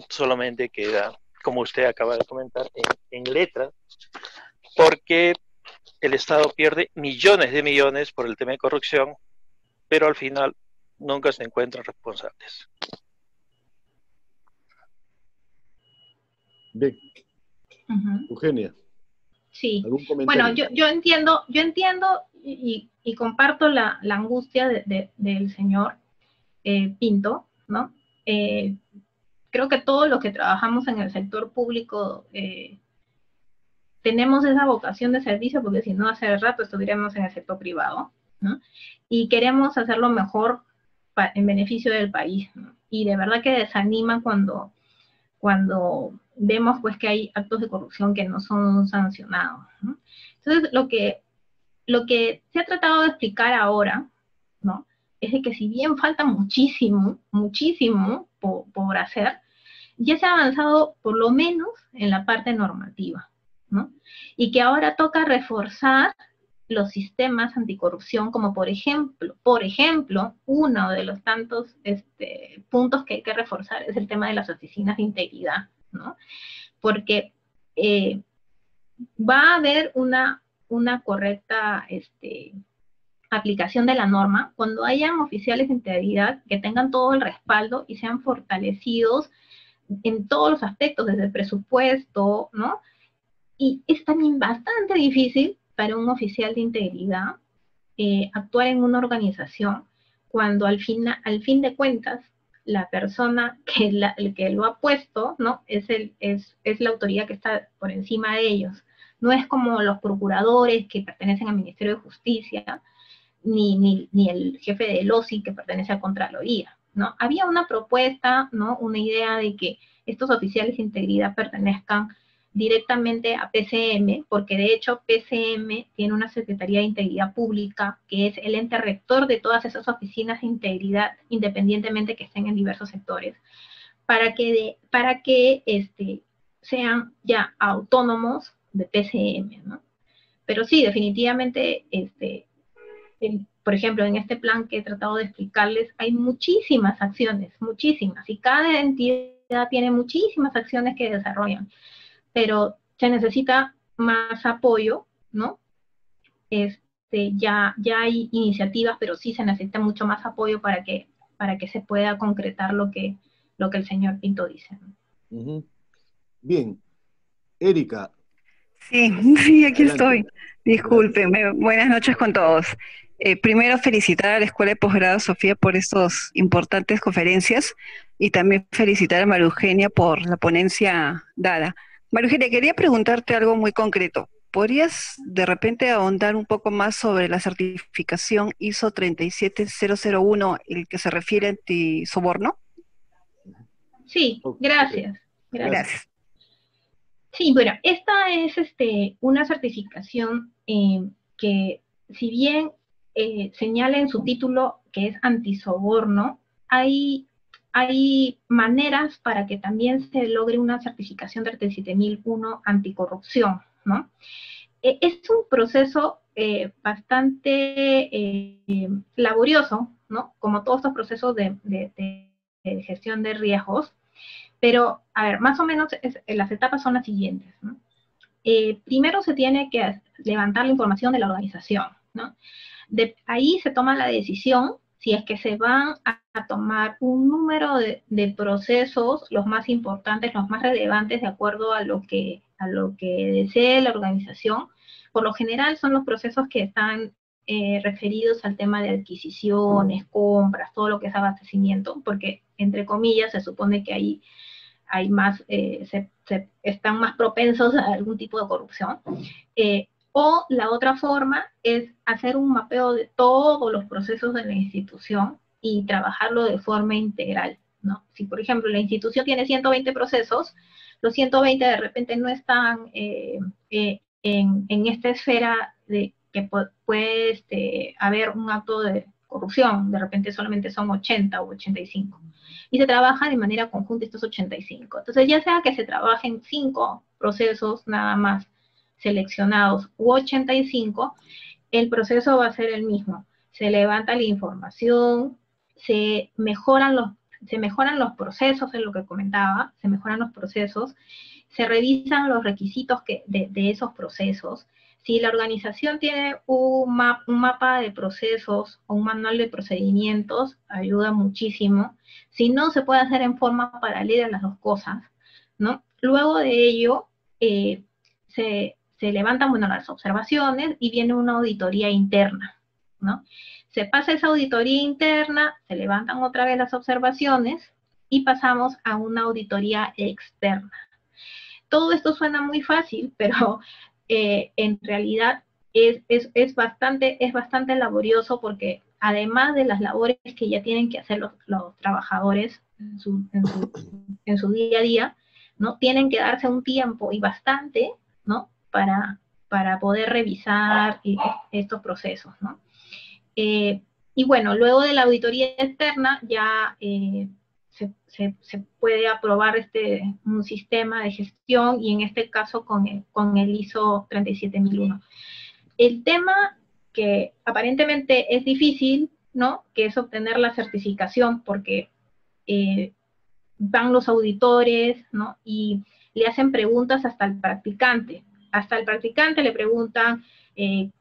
solamente queda, como usted acaba de comentar, en letra, porque el Estado pierde millones de millones por el tema de corrupción, pero al final nunca se encuentran responsables. Bien. Eugenia. Sí. ¿Algún comentario? Bueno, yo entiendo y comparto la angustia del señor Pinto, ¿no? Creo que todos los que trabajamos en el sector público tenemos esa vocación de servicio, porque si no, hace rato estuviéramos en el sector privado, ¿no? Y queremos hacerlo mejor en beneficio del país, ¿no? Y de verdad que desanima cuando vemos pues que hay actos de corrupción que no son sancionados, ¿no? Entonces, lo que se ha tratado de explicar ahora, ¿no? Es de que si bien falta muchísimo por hacer, ya se ha avanzado por lo menos en la parte normativa, ¿no? Y que ahora toca reforzar los sistemas anticorrupción, como por ejemplo, uno de los tantos puntos que hay que reforzar es el tema de las oficinas de integridad, ¿no? Porque va a haber una correcta aplicación de la norma cuando hayan oficiales de integridad que tengan todo el respaldo y sean fortalecidos en todos los aspectos, desde el presupuesto, ¿no? Y es también bastante difícil para un oficial de integridad actuar en una organización cuando al fin de cuentas la persona que lo ha puesto, ¿no? es la autoridad que está por encima de ellos. No es como los procuradores que pertenecen al Ministerio de Justicia, ni el jefe del OSI que pertenece a Contraloría, ¿no? Había una propuesta, ¿no? Una idea de que estos oficiales de integridad pertenezcan directamente a PCM, porque de hecho PCM tiene una Secretaría de Integridad Pública, que es el ente rector de todas esas oficinas de integridad, independientemente que estén en diversos sectores, para que sean ya autónomos de PCM, ¿no? Pero sí, definitivamente, por ejemplo, en este plan que he tratado de explicarles, hay muchísimas acciones, muchísimas, y cada entidad tiene muchísimas acciones que desarrollan, pero se necesita más apoyo, ¿no? Ya hay iniciativas, pero sí se necesita mucho más apoyo para que se pueda concretar lo que el señor Pinto dice, ¿no? Uh-huh. Bien, Erika. Sí, sí, aquí Adelante. estoy. Discúlpenme. Buenas noches con todos. Primero, felicitar a la Escuela de Posgrado Sofía por estas importantes conferencias y también felicitar a María Eugenia por la ponencia dada. María Eugenia, quería preguntarte algo muy concreto. ¿Podrías de repente ahondar un poco más sobre la certificación ISO 37001, el que se refiere a antisoborno? Sí, gracias. Gracias. Sí, bueno, esta es una certificación que, si bien señala en su título que es antisoborno, hay maneras para que también se logre una certificación de 37001 anticorrupción, ¿no? Es un proceso bastante laborioso, ¿no? Como todos estos procesos de gestión de riesgos. Pero, a ver, más o menos las etapas son las siguientes, ¿no? Primero se tiene que levantar la información de la organización, ¿no? De ahí se toma la decisión si es que se van a tomar un número de procesos, los más importantes, los más relevantes, de acuerdo a lo que desee la organización. Por lo general son los procesos que están referidos al tema de adquisiciones, compras, todo lo que es abastecimiento, porque, entre comillas, se supone que ahí hay más, están más propensos a algún tipo de corrupción. O la otra forma es hacer un mapeo de todos los procesos de la institución y trabajarlo de forma integral, ¿no? Si, por ejemplo, la institución tiene 120 procesos, los 120 de repente no están en esta esfera de que puede haber un acto de corrupción, de repente solamente son 80 o 85. Y se trabaja de manera conjunta estos 85. Entonces, ya sea que se trabajen 5 procesos nada más seleccionados u 85, el proceso va a ser el mismo. Se levanta la información, se mejoran los procesos, es lo que comentaba, se mejoran los procesos, se revisan los requisitos de esos procesos. Si la organización tiene un mapa de procesos o un manual de procedimientos, ayuda muchísimo. Si no, se puede hacer en forma paralela las dos cosas, ¿no? Luego de ello, se levantan, bueno, las observaciones y viene una auditoría interna, ¿no? Se pasa esa auditoría interna, se levantan otra vez las observaciones y pasamos a una auditoría externa. Todo esto suena muy fácil, pero en realidad es bastante laborioso, porque además de las labores que ya tienen que hacer los trabajadores en su día a día, ¿no? Tienen que darse un tiempo y bastante, ¿no? Para poder revisar estos procesos, ¿no? Y bueno, luego de la auditoría externa ya se puede aprobar un sistema de gestión, y en este caso con el ISO 37001. El tema que aparentemente es difícil, ¿no? Que es obtener la certificación, porque van los auditores, ¿no? Y le hacen preguntas hasta el practicante. Hasta el practicante le preguntan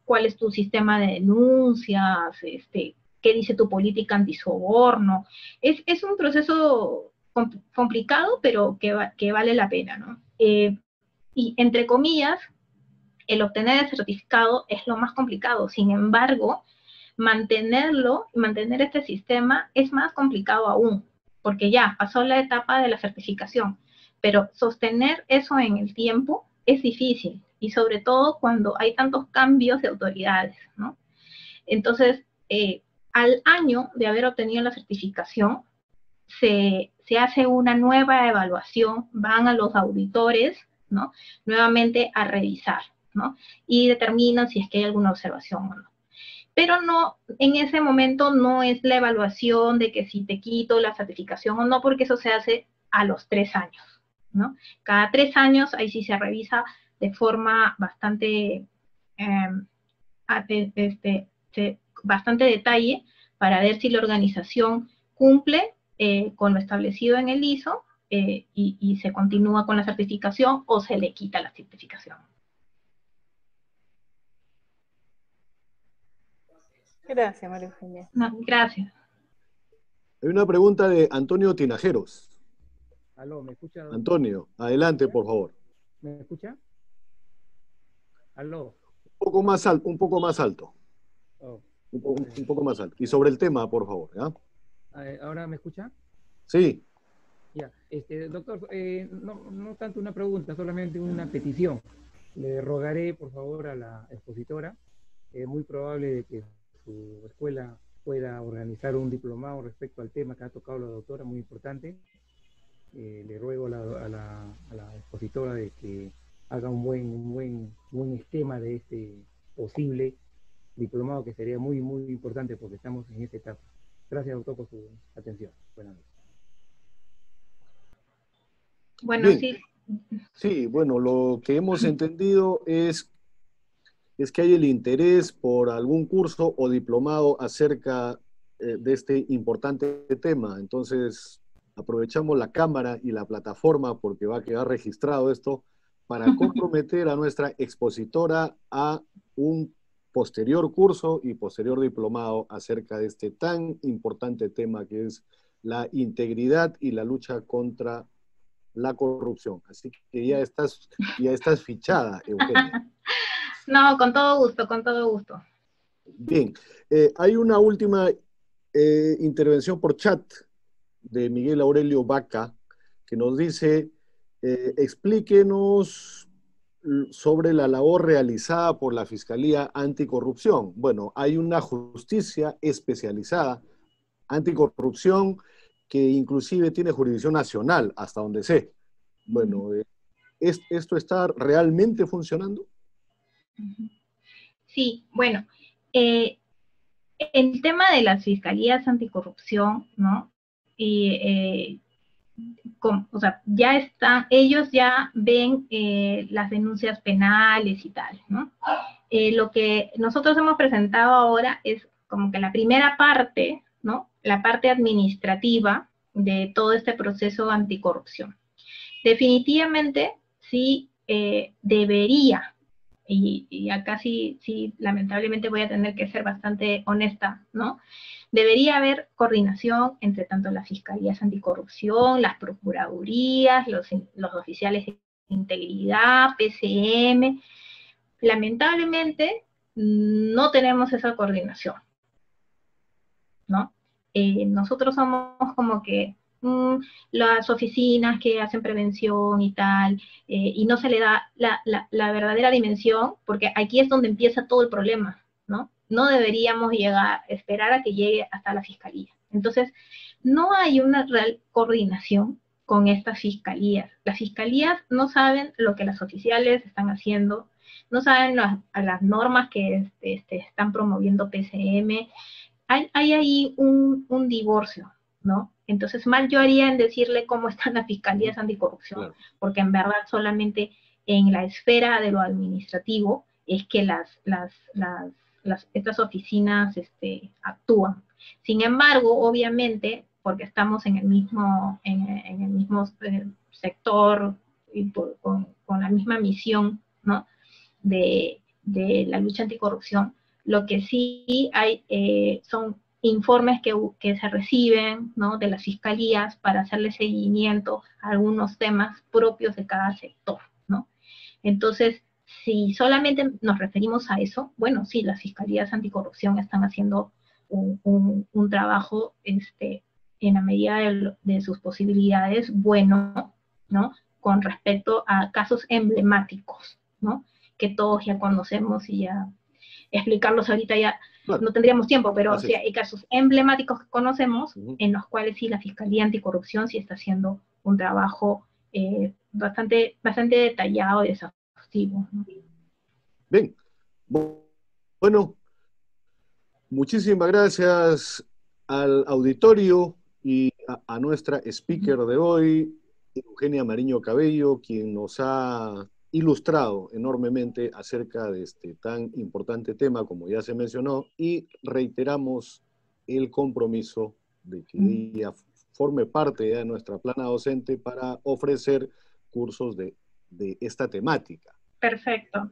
cuál es tu sistema de denuncias, qué dice tu política antisoborno. Es un proceso complicado, pero que vale la pena, ¿no? Y entre comillas, el obtener el certificado es lo más complicado. Sin embargo, mantener este sistema es más complicado aún, porque ya pasó la etapa de la certificación, pero sostener eso en el tiempo es difícil, y sobre todo cuando hay tantos cambios de autoridades, ¿no? Entonces, al año de haber obtenido la certificación, se hace una nueva evaluación, van a los auditores, ¿no? Nuevamente a revisar, ¿no? Y determinan si es que hay alguna observación o no. Pero no, en ese momento no es la evaluación de que si te quito la certificación o no, porque eso se hace a los 3 años, ¿no? Cada 3 años, ahí sí se revisa de forma bastante, bastante detalle para ver si la organización cumple con lo establecido en el ISO y se continúa con la certificación o se le quita la certificación. Gracias, María Eugenia. No, gracias. Hay una pregunta de Antonio Tinajeros. Aló, ¿me escucha? Antonio, adelante, por favor. ¿Me escucha? Aló. Un poco más alto, un poco más alto. Oh. Un poco más alto. Y sobre el tema, por favor, ¿ya? ¿Ahora me escucha? Sí. Ya, doctor, no tanto una pregunta, solamente una petición. Le rogaré, por favor, a la expositora, es muy probable de que su escuela pueda organizar un diplomado respecto al tema que ha tocado la doctora, muy importante. Le ruego a la expositora de que haga un buen esquema de este posible diplomado, que sería muy importante porque estamos en esta etapa. Gracias, doctor, por su atención. Buenas noches. Bueno, bien. sí. Sí, bueno, lo que hemos entendido es que hay el interés por algún curso o diplomado acerca de este importante tema. Entonces, aprovechamos la cámara y la plataforma, porque va a quedar registrado esto, para comprometer a nuestra expositora a un posterior curso y posterior diplomado acerca de este tan importante tema que es la integridad y la lucha contra la corrupción. Así que ya estás fichada, Eugenia. No, con todo gusto, con todo gusto. Bien, hay una última intervención por chat de Miguel Aurelio Vaca, que nos dice, explíquenos sobre la labor realizada por la Fiscalía Anticorrupción. Bueno, hay una justicia especializada anticorrupción que inclusive tiene jurisdicción nacional, hasta donde sé. Bueno, ¿esto está realmente funcionando? Sí, bueno, el tema de las fiscalías anticorrupción, ¿no? O sea, ya están, ellos ya ven las denuncias penales y tal, ¿no? Lo que nosotros hemos presentado ahora es como que la primera parte, ¿no? La parte administrativa de todo este proceso anticorrupción. Definitivamente sí debería, y acá sí lamentablemente voy a tener que ser bastante honesta, ¿no? Debería haber coordinación entre tanto las fiscalías anticorrupción, las procuradurías, los oficiales de integridad, PCM. Lamentablemente no tenemos esa coordinación, ¿no? Nosotros somos como que las oficinas que hacen prevención y tal, y no se le da la verdadera dimensión, porque aquí es donde empieza todo el problema, ¿no? No deberíamos esperar a que llegue hasta la fiscalía. Entonces, no hay una real coordinación con estas fiscalías. Las fiscalías no saben lo que las oficiales están haciendo, no saben las normas que están promoviendo PCM. Hay ahí un divorcio, ¿no? Entonces, mal yo haría en decirle cómo están las fiscalías anticorrupción, claro, porque en verdad solamente en la esfera de lo administrativo es que estas oficinas actúan. Sin embargo, obviamente, porque estamos en el mismo sector y con la misma misión, ¿no? de la lucha anticorrupción, lo que sí hay son informes que se reciben, ¿no? De las fiscalías para hacerle seguimiento a algunos temas propios de cada sector, ¿no? Entonces, si solamente nos referimos a eso, bueno, sí, las fiscalías anticorrupción están haciendo un trabajo en la medida de sus posibilidades bueno, ¿no? Con respecto a casos emblemáticos, ¿no? Que todos ya conocemos y ya explicarlos ahorita ya claro, no tendríamos tiempo, pero sí, hay casos emblemáticos que conocemos en los cuales sí la Fiscalía Anticorrupción sí está haciendo un trabajo bastante detallado y exhaustivo, ¿no? Bien, bueno, muchísimas gracias al auditorio y a nuestra speaker de hoy, Eugenia Mariño Cabello, quien nos ha ilustrado enormemente acerca de este tan importante tema, como ya se mencionó, y reiteramos el compromiso de que ella forme parte de nuestra plana docente para ofrecer cursos de esta temática. Perfecto.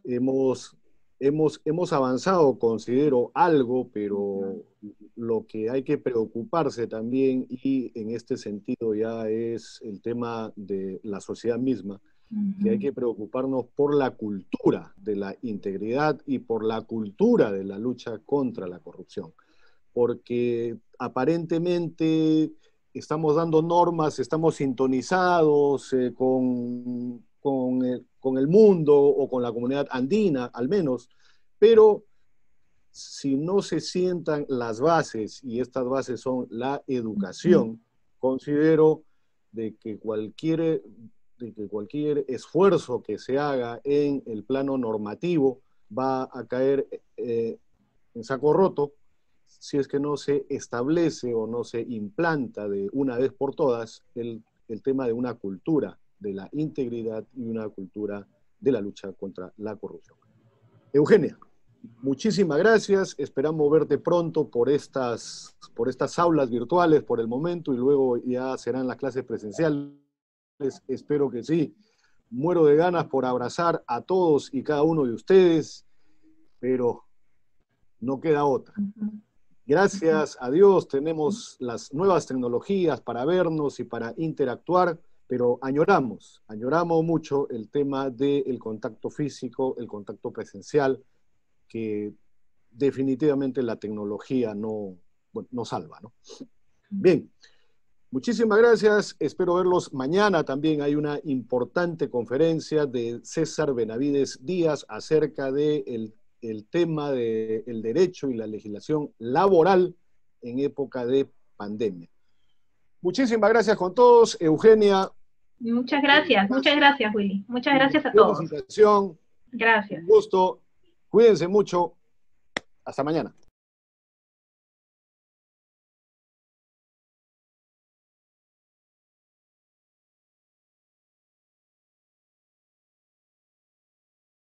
Hemos avanzado, considero, algo, pero lo que hay que preocuparse también, y en este sentido ya es el tema de la sociedad misma, que hay que preocuparnos por la cultura de la integridad y por la cultura de la lucha contra la corrupción. Porque aparentemente estamos dando normas, estamos sintonizados con el mundo o con la comunidad andina, al menos, pero si no se sientan las bases, y estas bases son la educación, considero de que cualquier esfuerzo que se haga en el plano normativo va a caer en saco roto si es que no se establece o no se implanta de una vez por todas el tema de una cultura de la integridad y una cultura de la lucha contra la corrupción. Eugenia, muchísimas gracias, esperamos verte pronto por estas aulas virtuales por el momento, y luego ya serán las clases presenciales, espero que sí. Muero de ganas por abrazar a todos y cada uno de ustedes, pero no queda otra. Gracias a Dios tenemos las nuevas tecnologías para vernos y para interactuar, pero añoramos mucho el tema del contacto físico, el contacto presencial, que definitivamente la tecnología no salva, ¿no? Bien, muchísimas gracias, espero verlos mañana. También hay una importante conferencia de César Benavides Díaz acerca de el tema del derecho y la legislación laboral en época de pandemia. Muchísimas gracias con todos. Eugenia. Muchas gracias, Willy. Muchas gracias a todos. Felicitación. Gracias. Un gusto. Cuídense mucho. Hasta mañana.